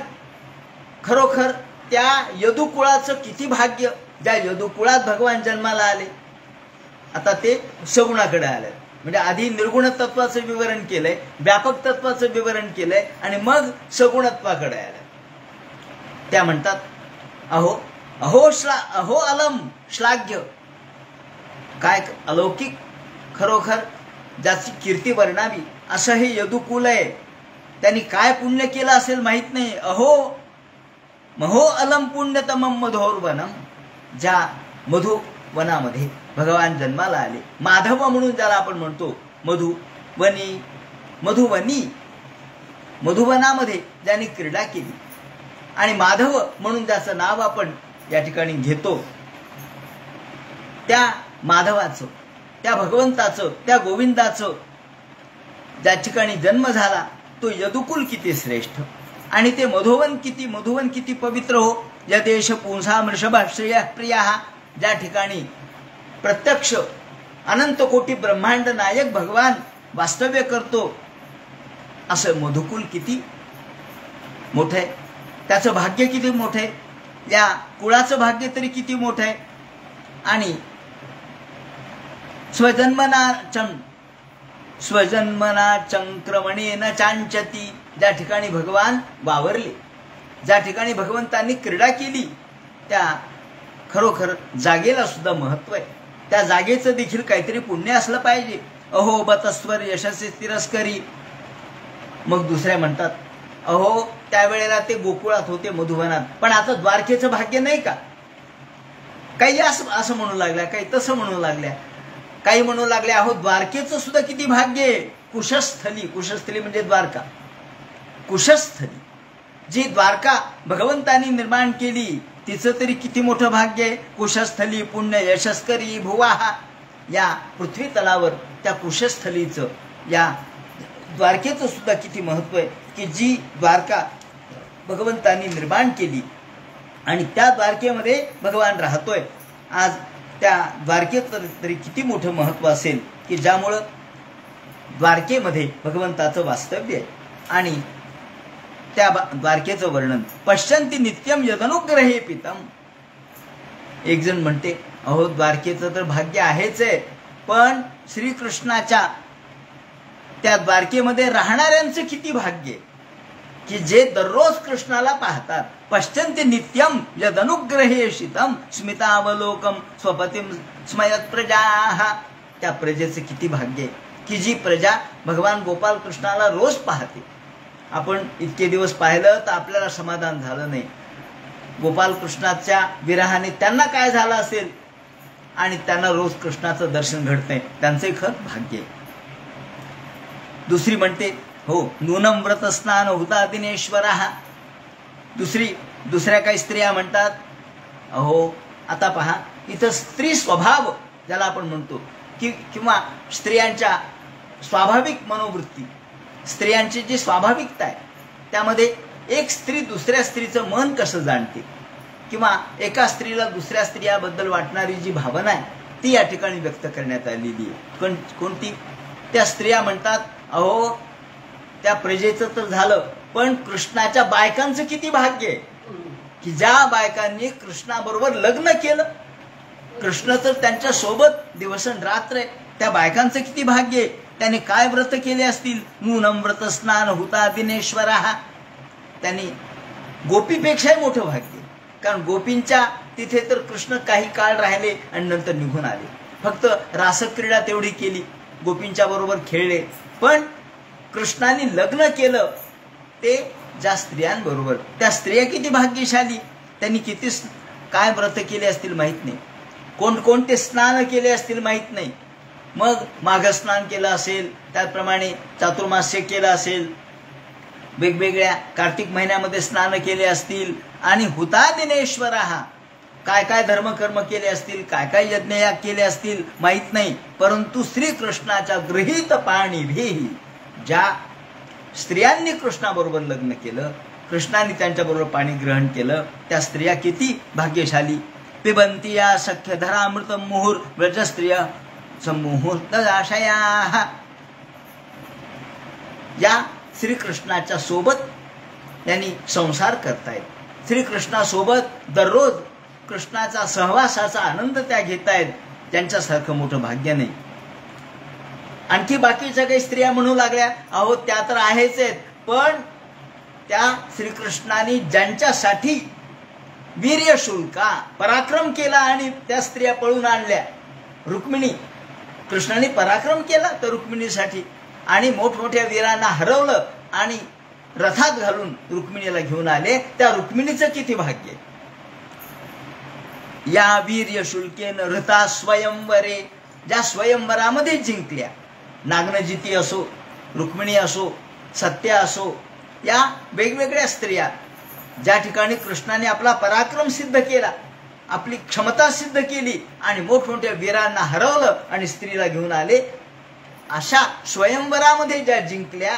खरोखर त्या यदुकुळाचं किती भाग्य, ज्या यदुकुळात भगवान जन्माला आले. आता ते सगुणाकडे आले. म्हणजे आधी निर्गुण तत्वाचं विवरण केलंय, व्यापक तत्वाचं विवरण केलंय, आणि मग सगुणत्वाकडे आले. त्या म्हणतात, अहो अलम श्लाघ्य, काय अलौकिक, खरोखर ज्याची कीर्ती वर्णावी असं हे यदुकुल आहे. त्यांनी काय पुण्य केलं असेल माहित नाही. महो अलम पुण्यतमम मधोरवनम, ज्या मधुवनामध्ये भगवान जन्माला आले. माधव म्हणून ज्याला आपण म्हणतो, मधुवनामध्ये ज्यांनी क्रीडा केली, आणि माधव म्हणून ज्याचं नाव आपण या ठिकाणी घेतो, त्या माधवाचं, त्या भगवंताचं, त्या गोविंदाचं ज्या ठिकाणी जन्म झाला तो यदुकुल किती श्रेष्ठ, आणि ते मधुवन किती पवित्र हो. यदेश पुंसा वृषभाश्रय प्रिया, ज्या ठिकाणी प्रत्यक्ष अनंत कोटी ब्रह्मांड नायक भगवान वास्तव्य करतो, असं मधुकुल किती मोठं आहे, त्याचं भाग्य किती मोठं आहे, या कुळाचं भाग्य तरी किती मोठं आहे. आणि स्वजन्मना चंक्रमणेन चांचती, ज्या ठिकाणी भगवान वावरले, ज्या ठिकाणी भगवंतांनी क्रीडा केली, त्या खरोखर जागेला सुद्धा महत्व आहे. त्या जागेचं देखील काहीतरी पुण्य असलं पाहिजे. अहो बतस्वर यशस्वी तिरस्करी. मग दुसऱ्या म्हणतात, अहो त्यावेळेला ते गोकुळात होते, मधुवनात, पण आता द्वारकेचं भाग्य नाही का. काही असं म्हणू लागल्या, काही तसं म्हणू लागल्या, काही म्हणू लागल्या, अहो द्वारकेचं सुद्धा किती भाग्य आहे. कुशस्थली म्हणजे द्वारका, कुशस्थली जी द्वारका भगवंतांनी निर्माण केली, तिचं तरी किती मोठं भाग्य आहे. कुशस्थली पुण्य यशस्करी भुवाहा, या पृथ्वी तलावर त्या कुशस्थलीचं, या द्वारकेचं सुद्धा किती महत्व आहे, की जी द्वारका भगवंतांनी निर्माण केली, आणि त्या द्वारकेमध्ये भगवान राहतोय. आज त्या द्वारकेत तरी किती मोठं महत्व असेल, की ज्यामुळं द्वारकेमध्ये भगवंताचं वास्तव्य आहे. आणि त्या द्वारकेचं वर्णन, पश्यंती नित्यम यदनुग्रहे पितम. एक जण म्हणते, अहो द्वारकेचं तर भाग्य आहेच आहे, पण श्रीकृष्णाच्या त्या द्वारकेमध्ये राहणाऱ्यांचं किती भाग्य, की जे दररोज कृष्णाला पाहतात. पश्यन्ते नित्यम यदनुग्रहेशितम स्मितावलोकम स्वपतिम स्मयत प्रजाः. त्या प्रजेचं किती भाग्य, की जी प्रजा भगवान गोपाल कृष्णाला रोज पाहते. आपण इतके दिवस पाहिलं तर आपल्याला समाधान झालं नाही. गोपाल कृष्णाच्या विरहाने त्यांना काय झालं असेल, आणि त्यांना रोज कृष्णाचं दर्शन घडत नाही, त्यांचंही खरं भाग्य आहे. दुसरी म्हणते, हो नूनम व्रत स्नान हुता दिनेश्वरः. दुसऱ्या काही स्त्रिया म्हणतात, अहो आता पहा, इथं स्त्री स्वभाव ज्याला आपण म्हणतो, किंवा स्त्रियांच्या स्वाभाविक मनोवृत्ती, स्त्रियांची जी स्वाभाविकता आहे, त्यामध्ये एक स्त्री दुसऱ्या स्त्रीचं मन कसं जाणते, किंवा एका स्त्रीला दुसऱ्या स्त्रियाबद्दल वाटणारी जी भावना आहे ती या ठिकाणी व्यक्त करण्यात आलेली आहे. कोणती? त्या स्त्रिया म्हणतात, अहो त्या प्रजेचं तर झालं, पण कृष्णाच्या बायकांचं किती भाग्य आहे, की ज्या बायकांनी कृष्णाबरोबर लग्न केलं. कृष्ण तर त्यांच्या सोबत दिवसरात्र आहे. त्या बायकांचं किती भाग्य आहे. त्याने काय व्रत केले असतील. नूनम व्रत स्नान हुता दिनेश्वरः. त्यांनी गोपीपेक्षाही मोठं भाग्य, कारण गोपींच्या तिथे तर कृष्ण काही काळ राहिले आणि नंतर निघून आले. फक्त रासक्रीडा तेवढी केली, गोपींच्या बरोबर खेळले, पण कृष्णाने लग्न केलं ते ज्या स्त्रियांबरोबर. त्या स्त्रिया किती भाग्यशाली, त्यांनी किती काय व्रत केले असतील माहीत नाही, कोणते स्नान केले असतील माहीत नाही. मग माघस्नान केलं असेल, त्याचप्रमाणे चातुर्मास्य केलं असेल, वेगवेगळ्या कार्तिक महिन्यामध्ये स्नान केले असतील, आणि हुता दिनेश्वरः. काय काय धर्मकर्म केले असतील, काय काय यज्ञयाग केले असतील माहीत नाही, परंतु श्रीकृष्णाच्या गृहीत पाणी भेही, ज्या स्त्रियांनी कृष्णाबरोबर लग्न केलं, कृष्णाने त्यांच्याबरोबर पाणी ग्रहण केलं, त्या स्त्रिया किती भाग्यशाली. पिबंती या सख्य धरामृत मुहूर व्रज स्त्रिया मुहूर्त आशया. या श्रीकृष्णाच्या सोबत त्यांनी संसार करतायत. श्रीकृष्णासोबत दररोज कृष्णाचा सहवासाचा आनंद त्या घेतायत. त्यांच्यासारखं मोठं भाग्य नाही. आणखी बाकीच्या काही स्त्रिया म्हणू लागल्या, अहो त्या तर आहेच आहेत, पण त्या श्रीकृष्णाने ज्यांच्यासाठी वीर्य शुल्का पराक्रम केला आणि त्या स्त्रिया पळून आणल्या. रुक्मिणी, कृष्णाने पराक्रम केला तर रुक्मिणीसाठी, आणि मोठमोठ्या वीरांना हरवलं आणि रथात घालून रुक्मिणीला घेऊन आले. त्या रुक्मिणीचं किती भाग्य. या वीर्य शुल्केन ऋता स्वयंवरे, ज्या स्वयंवरामध्ये जिंकल्या, नागनजिती असो, रुक्मिणी असो, सत्य असो, या वेगवेगळ्या स्त्रिया ज्या ठिकाणी कृष्णाने आपला पराक्रम सिद्ध केला, आपली क्षमता सिद्ध केली आणि मोठमोठ्या वीरांना हरवलं आणि स्त्रीला घेऊन आले, अशा स्वयंवरामध्ये ज्या जिंकल्या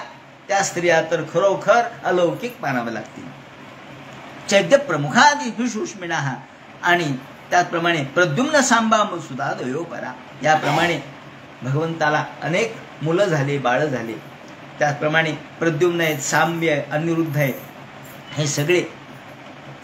त्या स्त्रिया तर खरोखर अलौकिक मानाव्या लागतील. चैद्य प्रमुखादी सुष्मिणा, आणि त्याचप्रमाणे प्रद्युम्न सांबा सुद्धा दयो परा. याप्रमाणे भगवंताला अनेक मुलं झाले, बाळ झाले. त्याचप्रमाणे प्रद्युम्न आहेत, सांब्य आहे, अनिरुद्ध आहे, हे सगळे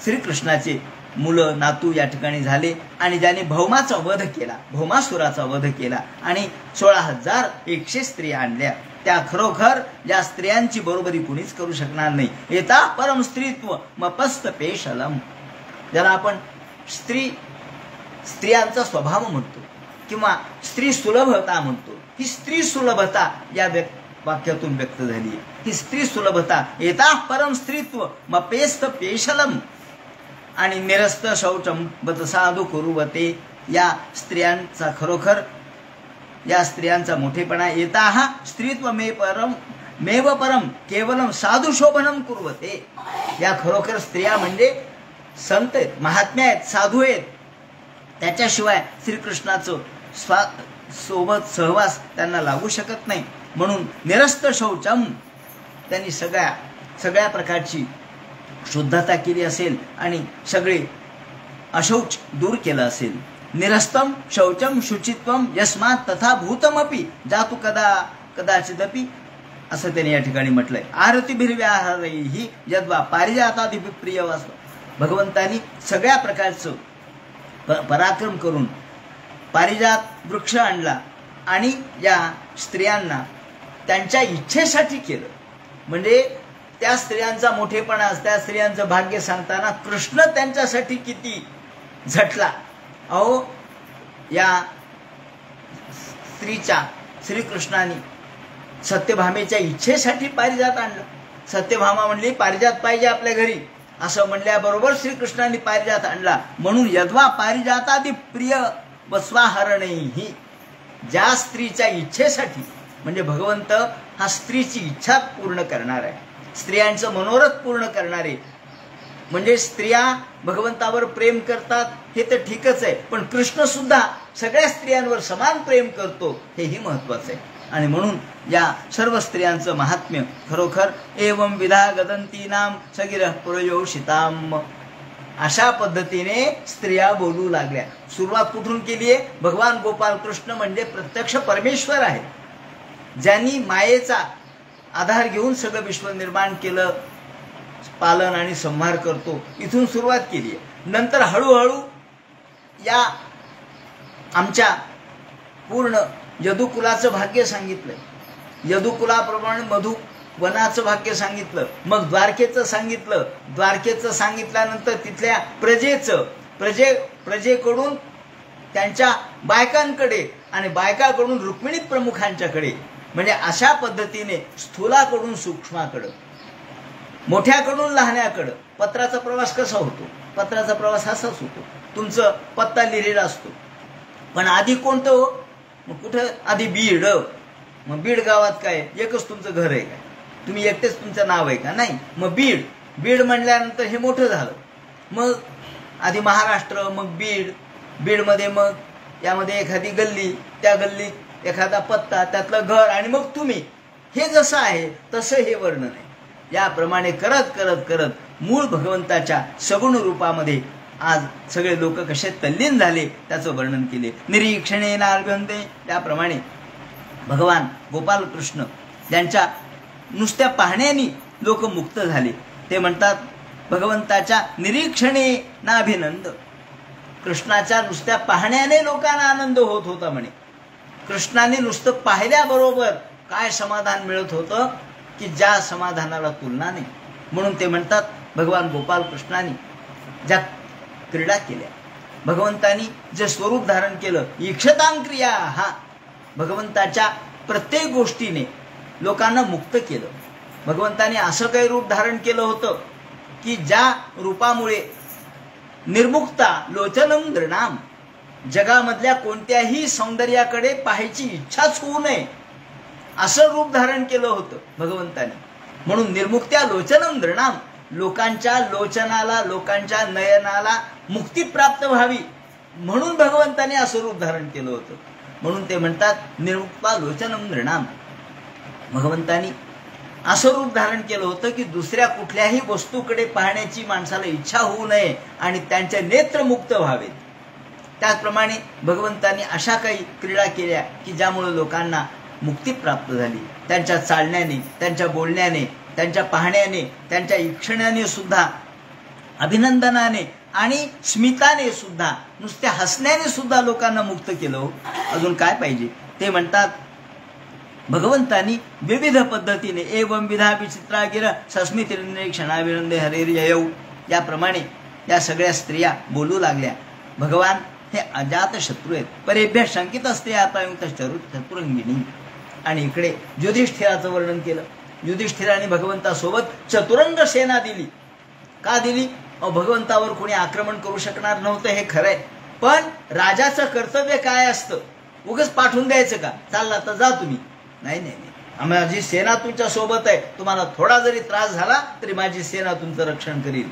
श्रीकृष्णाचे मुलं नातू या ठिकाणी झाले. आणि ज्याने भौमाचा वध केला, भौमासुराचा वध केला आणि 16,100 स्त्रिया आणल्या, त्या खरोखर या स्त्रियांची बरोबरी कुणीच करू शकणार नाही. येता परम स्त्रीत्व मपस्त पेशलम, ज्याला आपण स्त्रियांचा स्वभाव म्हणतो किंवा स्त्री सुलभता म्हणतो. ही स्त्री सुलभता या वाक्यातून व्यक्त झाली. ही स्त्री सुलभता, येता परम स्त्रीत्व मपेस्त पेशलम, आणि निरस्त शौचम बतसाधू कुरुवते. या स्त्रियांचा खरोखर, या स्त्रियांचा मोठेपणा, येता हा स्त्रीत्व मेव परम केवलम साधू शोभनम कुरुवते. या खरोखर स्त्रिया म्हणजे संत आहेत, महात्म्य आहेत, साधू आहेत. त्याच्याशिवाय श्रीकृष्णाचं सोबत सहवास त्यांना लागू शकत नाही. म्हणून निरस्त शौचम, त्यांनी सगळ्या प्रकारची शुद्धता केली असेल आणि सगळे अशौच दूर केलं असेल. निरस्तम शौचम शुचित्वम यस्मात तथा भूतमपि जातु कदाचिदपि, असं त्यांनी या ठिकाणी म्हटलंय. आरतीभिर्व्याहारैहि यद्वा पारिजातादिप्रिय वास. भगवंतानी सगळ्या प्रकारचं पराक्रम करून पारिजात वृक्ष आणला आणि या स्त्रियांना त्यांच्या इच्छेसाठी केलं. म्हणजे त्या स्त्रियांचा मोठेपणा, त्या स्त्रियांचं भाग्य सांगताना कृष्ण त्यांच्यासाठी किती झटला. अहो, या स्त्रीच्या श्रीकृष्णाने सत्यभामेच्या इच्छेसाठी पारिजात आणलं. सत्यभामा म्हणली पारिजात पाहिजे आपल्या घरी, असं म्हणल्याबरोबर श्रीकृष्णाने पारिजात आणला. म्हणून यद्वा पारिजातादि प्रिय वस्वाहरणेही, ज्या स्त्रीच्या इच्छेसाठी, म्हणजे भगवंत हा स्त्रीची इच्छा पूर्ण करणार आहे, स्त्रियांचं मनोरथ पूर्ण करणारे. म्हणजे स्त्रिया भगवंतावर प्रेम करतात हे तर ठीकच आहे, पण कृष्ण सुद्धा सगळ्या स्त्रियांवर समान प्रेम करतो, हेही महत्वाचं आहे. आणि म्हणून या सर्व स्त्रियांचं महात्म्य खरोखर एवं विधा गदंतीनाम सगिरः पुरयोषिताम, अशा पद्धतीने स्त्रिया बोलू लागल्या. सुरुवात कुठून केली आहे? भगवान गोपाल कृष्ण म्हणजे प्रत्यक्ष परमेश्वर आहे, ज्यांनी मायेचा आधार घेऊन सगळं विश्व निर्माण केलं, पालन आणि संहार करतो, इथून सुरुवात केली आहे. नंतर हळूहळू या आमच्या पूर्ण यदुकुलाचं भाग्य सांगितलं, यदुकुलाप्रमाणे मधुवनाचं भाग्य सांगितलं, मग द्वारकेचं सांगितलं. द्वारकेचं सांगितल्यानंतर तिथल्या प्रजेकडून त्यांच्या बायकांकडे आणि बायकाकडून रुक्मिणी प्रमुखांच्याकडे, म्हणजे अशा पद्धतीने स्थूलाकडून सूक्ष्माकडं, मोठ्याकडून लहान्याकडं. पत्राचा प्रवास कसा होतो? पत्राचा प्रवास असाच होतो. तुमचं पत्ता लिहिलेला असतो, पण आधी कोणतं हो? मग कुठं? आधी बीड. मग बीड गावात काय एकच तुमचं घर आहे का? तुम्ही एकटेच तुमचं नाव आहे का? नाही. मग बीड म्हणल्यानंतर हे मोठं झालं. मग आधी महाराष्ट्र, मग बीड, बीडमध्ये मग यामध्ये एखादी गल्ली, त्या गल्लीत एखादा पत्ता, त्यातलं घर, आणि मग तुम्ही. हे जसं आहे तसं हे वर्णन आहे. याप्रमाणे करत करत करत मूळ भगवंताच्या सगुण रूपामध्ये आज सगळे लोक कसे तल्लीन झाले त्याचं वर्णन केले. निरीक्षणे नार्भ्यन्ते, त्याप्रमाणे भगवान गोपालकृष्ण यांच्या नुसत्या पाहण्याने लोक मुक्त झाले. ते म्हणतात भगवंताच्या निरीक्षणे नाभिनंद, कृष्णाच्या नुसत्या पाहण्याने लोकांना आनंद होत होता म्हणे. कृष्णाने नुसतं पाहिल्याबरोबर काय समाधान मिळत होतं की ज्या समाधानाला तुलना नाही. म्हणून ते म्हणतात भगवान गोपालकृष्णाने ज्या क्रीडा केल्या, भगवंतानी जे स्वरूप धारण केलं, ईक्षतां क्रिया, हा भगवंताच्या प्रत्येक गोष्टीने लोकांना मुक्त केलं. भगवंताने असं काही रूप धारण केलं होतं की ज्या रूपामुळे निर्मुक्ता लोचनम नृणाम, जगामधल्या कोणत्याही सौंदर्याकडे पाहायची इच्छाच होऊ नये असं रूप धारण केलं होतं भगवंताने. म्हणून निर्मुक्त्या लोचनम नृणाम, लोकांच्या लोचनाला, लोकांच्या नयनाला मुक्ती प्राप्त व्हावी म्हणून भगवंताने असं रूप धारण केलं होतं. म्हणून ते म्हणतात निर्मुक्ता लोचनम नृणाम. भगवंतानी असं रूप धारण केलं होतं की दुसऱ्या कुठल्याही वस्तूकडे पाहण्याची माणसाला इच्छा होऊ नये आणि त्यांचे नेत्र मुक्त व्हावेत. त्याचप्रमाणे भगवंतांनी अशा काही क्रीडा केल्या की ज्यामुळे लोकांना मुक्ती प्राप्त झाली. त्यांच्या चालण्याने, त्यांच्या बोलण्याने, त्यांच्या पाहण्याने, त्यांच्या ईक्षणाने सुद्धा, अभिनंदनाने आणि स्मिताने सुद्धा, नुसत्या हसण्याने सुद्धा लोकांना मुक्त केलं. अजून काय पाहिजे. ते म्हणतात भगवंतांनी विविध पद्धतीने एवं विधा विचित्रा गिर सस्मितिनिरीक्षणाविनंदे हरिर्ययौ, याप्रमाणे या सगळ्या स्त्रिया बोलू लागल्या. भगवान हे अजात शत्रू आहेत, परेभ्य शंकित असते आता चतुरंगिणी. आणि इकडे युधिष्ठिराचं वर्णन केलं. युधिष्ठिराने भगवंतासोबत चतुरंग सेना दिली. का दिली? भगवंतावर कोणी आक्रमण करू शकणार नव्हतं हे खरंय, पण राजाचं कर्तव्य काय असतं? उगाच पाठवून द्यायचं का, चालला तर जा तुम्ही? नाही नाही नाही, माझी सेना तुमच्या सोबत आहे, तुम्हाला थोडा जरी त्रास झाला तरी माझी सेना तुमचं रक्षण करील.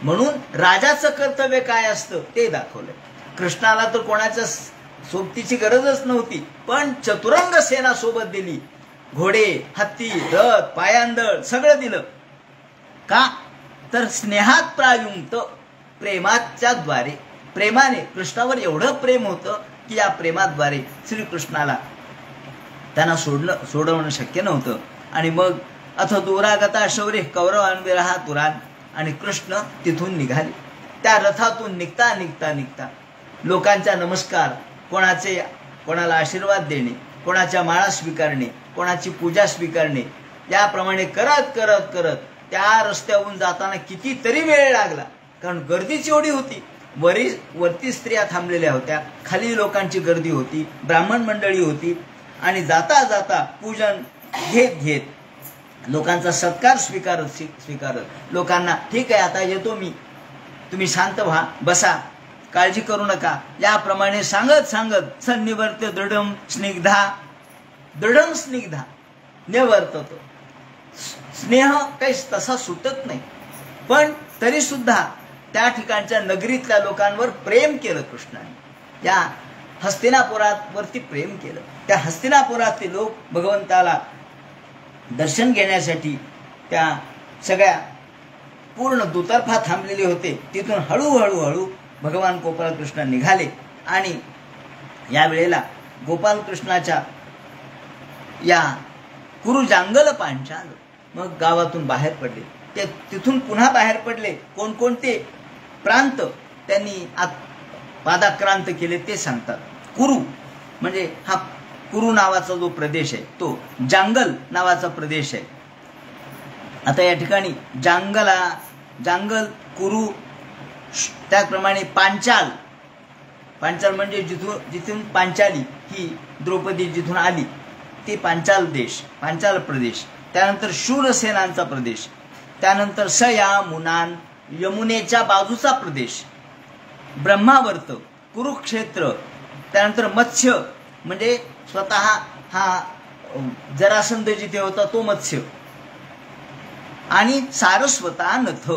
म्हणून राजाचं कर्तव्य काय असतं ते दाखवलंय. कृष्णाला तर कोणाच्या सोबतीची गरजच नव्हती, पण चतुरंग सेना सोबत दिली. घोडे, हत्ती, रथ, पायांदळ सगळं दिलं. का? तर स्नेहात प्रायुक्त, प्रेमाच्या द्वारे, प्रेमाने कृष्णावर एवढं प्रेम होतं की या प्रेमाद्वारे श्रीकृष्णाला त्यांना सोडवणं शक्य नव्हतं. आणि मग अथ दूरागता शौर्य कौरवान्विरहा तुरान, आणि कृष्ण तिथून निघाले. त्या रथातून निघता निघता निघता लोकांचा नमस्कार, कोणाला आशीर्वाद देणे, कोणाच्या माळा स्वीकारणे, कोणाची पूजा स्वीकारणे, याप्रमाणे करत करत करत त्या रस्त्यावरून जाताना कितीतरी वेळ लागला. कारण गर्दीच एवढी होती. वरती स्त्रिया थांबलेल्या होत्या, खाली लोकांची गर्दी होती, ब्राह्मण मंडळी होती. आणि जाता जाता पूजन घेत घेत, लोकांचा सत्कार स्वीकारत लोकांना, ठीक आहे आता येतो मी, तुम्ही शांत व्हा, बसा, काळजी करू नका, याप्रमाणे सांगत सांगत सन्निवर्त्य दृढम स्निग्धा निवर्ततो. स्नेह काही तसा सुटत नाही, पण तरी सुद्धा त्या नगरीतल्या लोकांवर प्रेम केलं कृष्णाने. त्या हस्तिनापुरावरती प्रेम केलं. त्या हस्तिनापुरातले लोक भगवंताला दर्शन घेण्यासाठी त्या सगळ्या पूर्ण दुतर्फा थांबलेले होते. तिथून हळूहळू हळू भगवान गोपालकृष्ण निघाले. आणि या वेळेला गोपालकृष्णाच्या या कुरुजांगल पांचाल मग गावातून बाहेर पडले. ते तिथून पुन्हा बाहेर पडले. कोणकोणते प्रांत त्यांनी पादाक्रांत केले ते सांगतात. कुरु म्हणजे हा कुरु नावाचा जो प्रदेश आहे तो जांगल नावाचा प्रदेश आहे. आता या ठिकाणी जांगल, कुरु, त्याचप्रमाणे पांचाल म्हणजे जिथून पांचाली ही द्रौपदी जिथून आली ती पांचाल प्रदेश. त्यानंतर शूरसेनांचा प्रदेश, त्यानंतर सयामुनान यमुनेच्या बाजूचा प्रदेश, ब्रह्मावर्त, कुरुक्षेत्र, त्यानंतर मत्स्य म्हणजे स्वतः हा जरासंध जिथे होता तो मत्स्य, आणि सारस्वता नथ,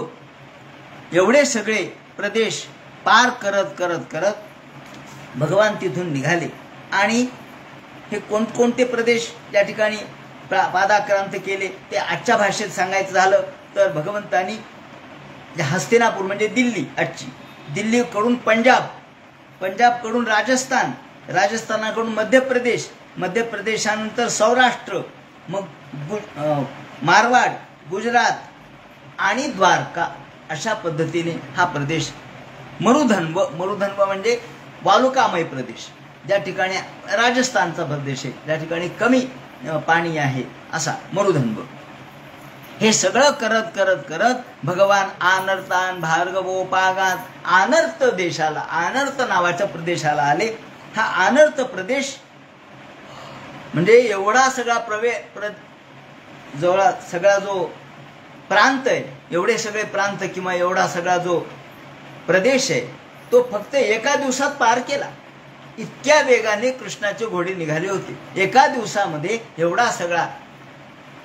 एवढे सगळे प्रदेश पार करत करत करत भगवान तिथून निघाले. आणि हे कोणकोणते प्रदेश या ठिकाणी पादाक्रांत केले ते आजच्या भाषेत सांगायचं झालं तर भगवंतांनी हस्तिनापूर म्हणजे दिल्ली, आजची दिल्लीकडून पंजाब, पंजाबकडून राजस्थान, राजस्थानाकडून मध्य प्रदेश, मध्य प्रदेशानंतर सौराष्ट्र, मग मारवाड, गुजरात आणि द्वारका, अशा पद्धतीने हा प्रदेश मरुधन्व, मरुधन्व म्हणजे वालुकामय प्रदेश, ज्या ठिकाणी राजस्थानचा प्रदेश आहे, ज्या ठिकाणी कमी पाणी आहे, असा मरुधन्व. हे सगळं करत करत करत भगवान आनर्तान भार्गवोपागात आनर्त देशाला, आनर्त नावाच्या प्रदेशाला आले. हा आनर्त प्रदेश म्हणजे एवढा सगळा सगळा जो प्रांत आहे, एवढे सगळे प्रांत किंवा एवढा सगळा जो प्रदेश आहे तो फक्त एका दिवसात पार केला. इतक्या वेगाने कृष्णाचे घोडे निघाले होते. एका दिवसामध्ये एवढा सगळा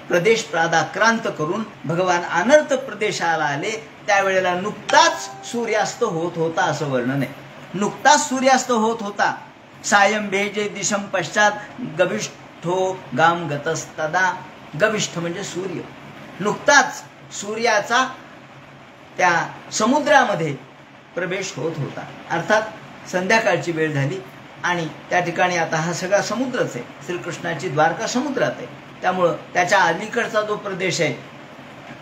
प्रदेश प्रादाक्रांत करून भगवान अनर्थ प्रदेशाला आले. त्यावेळेला नुकताच सूर्यास्त होत होता असं वर्णन आहे. नुकताच सूर्यास्त होत होता. सायं भेजे दिशम पश्चात गविष्ठो गाम गतस्तदा. गविष्ठ म्हणजे सूर्य. नुकताच सूर्याचा त्या समुद्रामध्ये प्रवेश होत होता. अर्थात संध्याकाळची वेळ झाली आणि त्या ठिकाणी आता हा सगळा समुद्रच आहे. श्रीकृष्णाची द्वारका समुद्रात आहे. त्यामुळं त्याच्या अलीकडचा जो प्रदेश आहे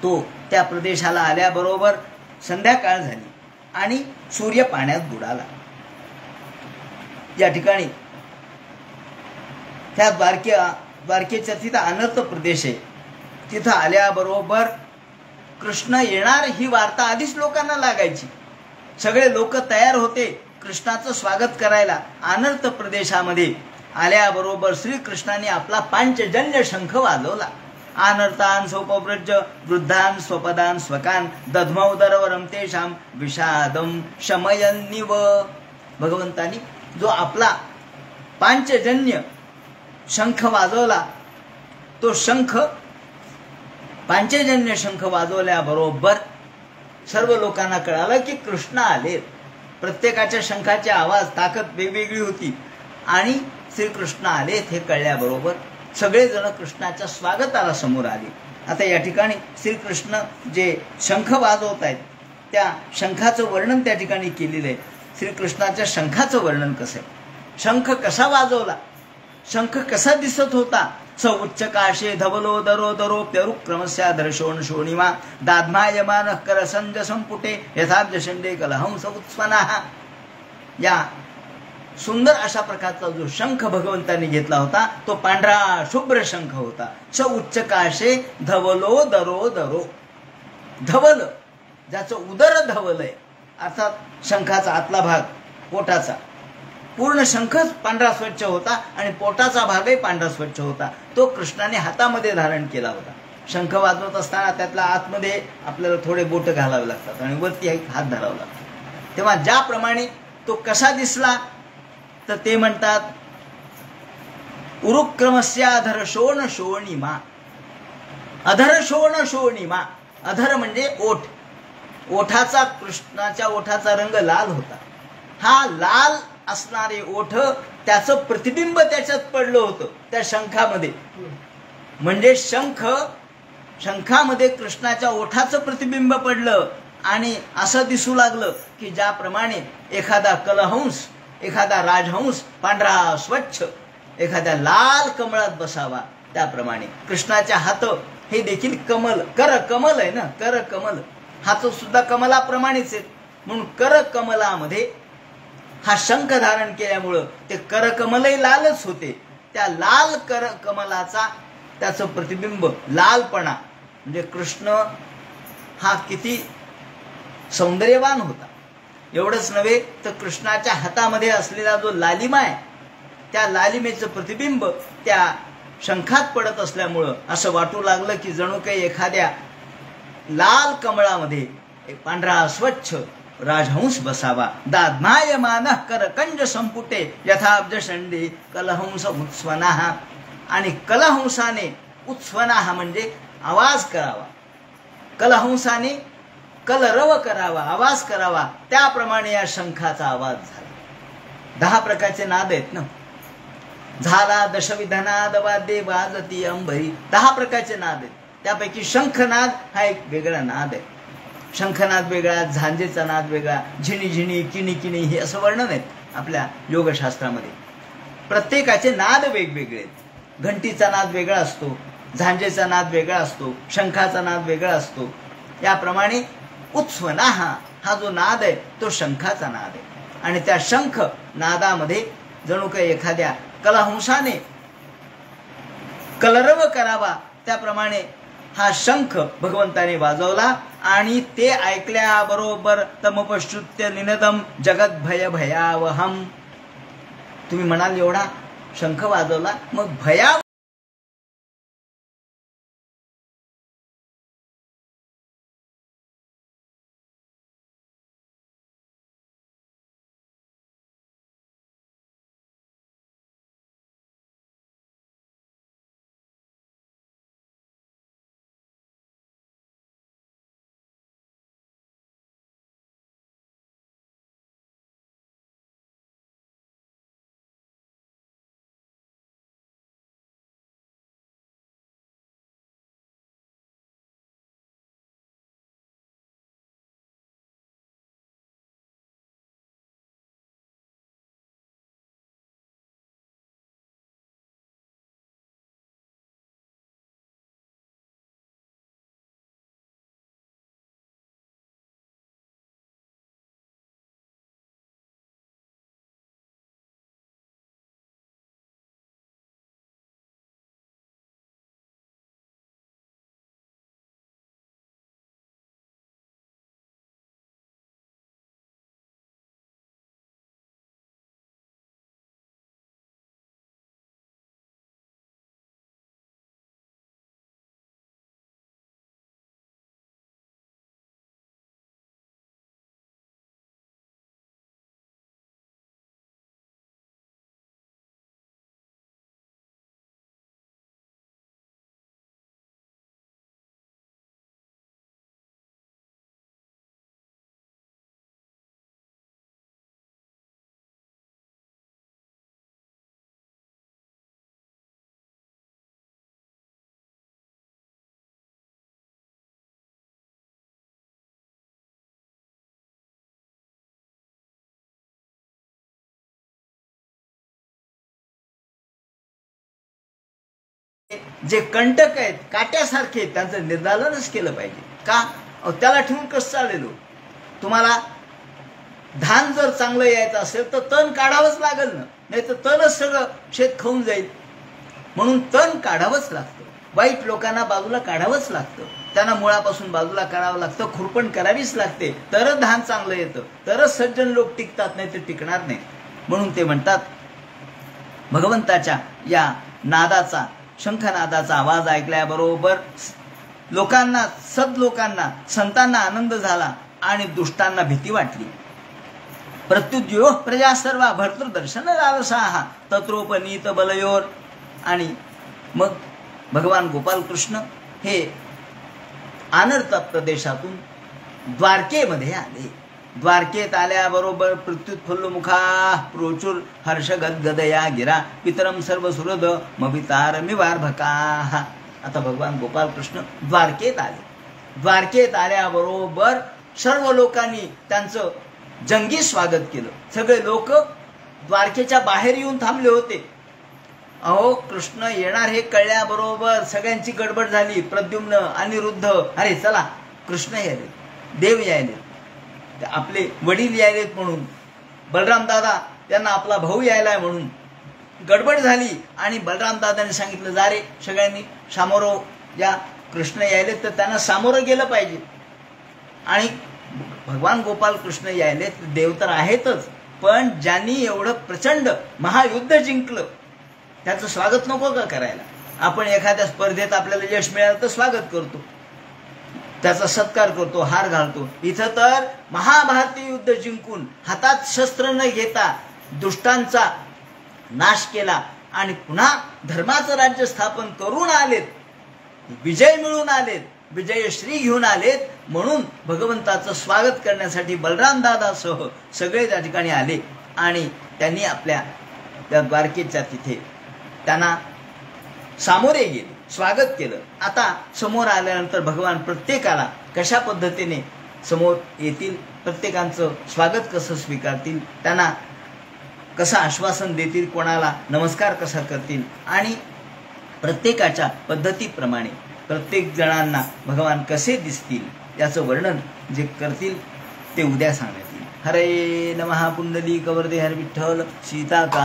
तो त्या प्रदेशाला आल्याबरोबर संध्याकाळ झाली आणि सूर्य पाण्यात बुडाला. या ठिकाणी त्या द्वारकेच्या तिथं अनर्थ प्रदेश आहे. तिथं आल्याबरोबर कृष्ण येणार ही वार्ता आधीच लोकांना लागायची. सगळे लोक तयार होते कृष्णाचं स्वागत करायला. अनर्थ प्रदेशामध्ये आल्याबरोबर श्रीकृष्णाने आपला पांचजन्य शंख वाजवला. आनर्तान सोपव्रज वृद्धान स्वपदान स्वकान दध्मौदरवरम तेषाम विषादम शमयन्निव. भगवंतानी जो आपला पांचजन्य शंख वाजवला, तो शंख पांचजन्य शंख वाजवल्याबरोबर सर्व लोकांना कळालं की कृष्ण आले. प्रत्येकाच्या शंखाची आवाज ताकद वेगवेगळी होती आणि श्रीकृष्ण आले हे कळल्याबरोबर सगळेजण कृष्णाच्या स्वागताला समोर आले. आता या ठिकाणी श्रीकृष्ण जे शंख वाजवत आहेत त्या शंखाचं वर्णन त्या ठिकाणी केलेलं आहे. श्रीकृष्णाच्या शंखाचं वर्णन कसं आहे, शंख कसा वाजवला, शंख कसा दिसत होता. स उच्च काशे धवलो दरो दरो प्यरुक्रमस्या दर्शोण शोणिमा दाध्मायमान कर संज संपुटे यथाब्ज शंडे कलहंस उत्स्वनाः. या सुंदर अशा प्रकारचा जो शंख भगवंतांनी घेतला होता तो पांढरा शुभ्र शंख होता. स उच्च काशे धवलो दरो दरो. धवल ज्याचं उदर धवल आहे, अर्थात शंखाचा आतला भाग पोटाचा, पूर्ण शंखच पांढरा स्वच्छ होता आणि पोटाचा भागही पांढरा स्वच्छ होता. तो कृष्णाने हातामध्ये धारण केला होता. शंख वाजवत असताना त्यातला आतमध्ये आपल्याला थोडे बोट घालावे लागतात आणि वरती एक हात धरावा लागतो. तेव्हा ज्याप्रमाणे तो कसा दिसला तर ते म्हणतात उरुक्रमस्याधर शोण शोणिमा. अधर शोण शोणिमा. अधर म्हणजे ओठ. ओठाचा, कृष्णाच्या ओठाचा रंग लाल होता. हा लाल असणारे ओठ, त्याचं प्रतिबिंब त्याच्यात पडलं होतं त्या शंखामध्ये. म्हणजे शंखामध्ये कृष्णाच्या ओठाचं प्रतिबिंब पडलं आणि असं दिसू लागलं की ज्याप्रमाणे एखादा कलहंस, एखादा राजहंस पांढरा स्वच्छ एखाद्या लाल कमळात बसावा, त्याप्रमाणे कृष्णाच्या हात हे देखील कमल, कर कमल आहे ना, कर कमल, हात सुद्धा कमलाप्रमाणेच आहेत. म्हणून कर कमलामध्ये हा शंख धारण केल्यामुळं ते करकमलही लालच होते. त्या लाल कर कमलाचा त्याचं प्रतिबिंब, लालपणा, म्हणजे कृष्ण हा किती सौंदर्यवान होता. एवढंच नव्हे तर कृष्णाच्या हातामध्ये असलेला जो लालिमा आहे त्या लालिमेचं प्रतिबिंब त्या शंखात पडत असल्यामुळं असं वाटू लागलं की जणू काही एखाद्या लाल कमळामध्ये एक पांढरा स्वच्छ राजहंस बसावा. दाध्मायमान कर कंज संपुटे यथाब्ज शंडे कलहंस उत्स्वनाः. आणि कलहंसाने, उत्स्वनाः म्हणजे आवाज करावा, कलहंसाने कलरव करावा, आवाज करावा, त्याप्रमाणे या शंखाचा आवाज झाला. 10 प्रकारचे नाद आहेत ना. झाला दशविधनाद वाद्ये वाजती अंबरी, 10 प्रकारचे नाद आहेत. त्यापैकी शंखनाद हा एक वेगळा नाद आहे. शंखनाद वेगळा, झांजेचा नाद वेगळा, झिणी झिणी, किणी किणी, हे असं वर्णन आहे आपल्या योगशास्त्रामध्ये. प्रत्येकाचे नाद वेगवेगळे आहेत. घंटीचा नाद वेगळा असतो, झांजेचा नाद वेगळा असतो, शंखाचा नाद वेगळा असतो. याप्रमाणे उत्स्वना हा जो नाद आहे तो शंखाचा नाद आहे. आणि त्या शंख नादामध्ये जणू काही एखाद्या कलाहंसाने कलरव करावा त्याप्रमाणे हा शंख भगवंताने वाजवला. आणि ते ऐकल्याबरोबर तमपश्रुत्य निनदम जगत भय भयावहम. तुम्ही म्हणाल एवढा शंख वाजवला, मग भया जे कंटक आहेत, काट्यासारखे आहेत, त्यांचं निर्दालनच केलं पाहिजे. का? त्याला ठेवून कसं चालेल? तुम्हाला धान जर चांगलं यायचं असेल तर तण काढावंच लागेल ना, नाही तर तणच सगळं शेत खाऊन जाईल. म्हणून तण काढावंच लागतं. वाईट लोकांना बाजूला काढावंच लागतं, त्यांना मुळापासून बाजूला काढावं लागतं, खुरपण करावीच लागते, तरच धान चांगलं येतं, तरच सज्जन लोक टिकतात, नाही तर टिकणार नाही. म्हणून ते म्हणतात भगवंताच्या या नादाचा, शंखनादाचा आवाज ऐकल्याबरोबर लोकांना, सद्लोकांना, संतांना आनंद झाला आणि दुष्टांना भीती वाटली. प्रत्युद्यो प्रजा सर्वा भर्तृदर्शन लालसाहा तत्रोपनीत बलयोर. आणि मग भगवान गोपाल कृष्ण हे आनर्तप्त देशातून द्वारकेमध्ये आले. द्वारकेत आल्याबरोबर प्रत्युत्फुल्लमुखा प्रोचुर हर्ष गदगदया गिरा पितरम सर्व सुरद मवितार मिवार्भका. आता भगवान गोपाल कृष्ण द्वारकेत आले. द्वारकेत आल्याबरोबर सर्व लोकांनी त्यांचं जंगी स्वागत केलं. सगळे लोक द्वारकेच्या बाहेर येऊन थांबले होते. अहो, कृष्ण येणार हे कळल्याबरोबर सगळ्यांची गडबड झाली. प्रद्युम्न, अनिरुद्ध, अरे चला कृष्ण यायले, देव यायले, आपले वडील यायलेत म्हणून, बलराम दादा त्यांना आपला भाऊ यायलाय म्हणून गडबड झाली. आणि बलराम दादाने सांगितलं, जा रे सगळ्यांनी सामोरं, या कृष्ण यायलेत तर त्यांना सामोरं गेलं पाहिजे. आणि भगवान गोपाल कृष्ण यायलेत, देव तर आहेतच, पण ज्यांनी एवढं प्रचंड महायुद्ध जिंकलं त्याचं स्वागत नको का करायला? आपण एखाद्या स्पर्धेत आपल्याला यश मिळालं तर स्वागत करतो, त्याचा सत्कार करतो, हार घालतो. इथं तर महाभारती युद्ध जिंकून हातात शस्त्र न घेता दुष्टांचा नाश केला आणि पुन्हा धर्माचं राज्य स्थापन करून आलेत, विजय मिळून आलेत. विजयश्री घेऊन आलेत, म्हणून भगवंताचं स्वागत करण्यासाठी बलराम दादासह सगळे त्या ठिकाणी आले आणि त्यांनी आपल्या त्या द्वारकेच्या तिथे त्यांना सामोरे गेले, स्वागत केलं. आता समोर आल्यानंतर भगवान प्रत्येकाला कशा पद्धतीने समोर येतील, प्रत्येकांचं स्वागत कसं स्वीकारतील, त्यांना कसं आश्वासन देतील, कोणाला नमस्कार कसा करतील आणि प्रत्येकाच्या पद्धतीप्रमाणे प्रत्येक जणांना भगवान कसे दिसतील याचं वर्णन जे करतील ते उद्या सांगण्यात येईल. हरे नमः. पुंडलिक वरदे हर विठ्ठल. सीता का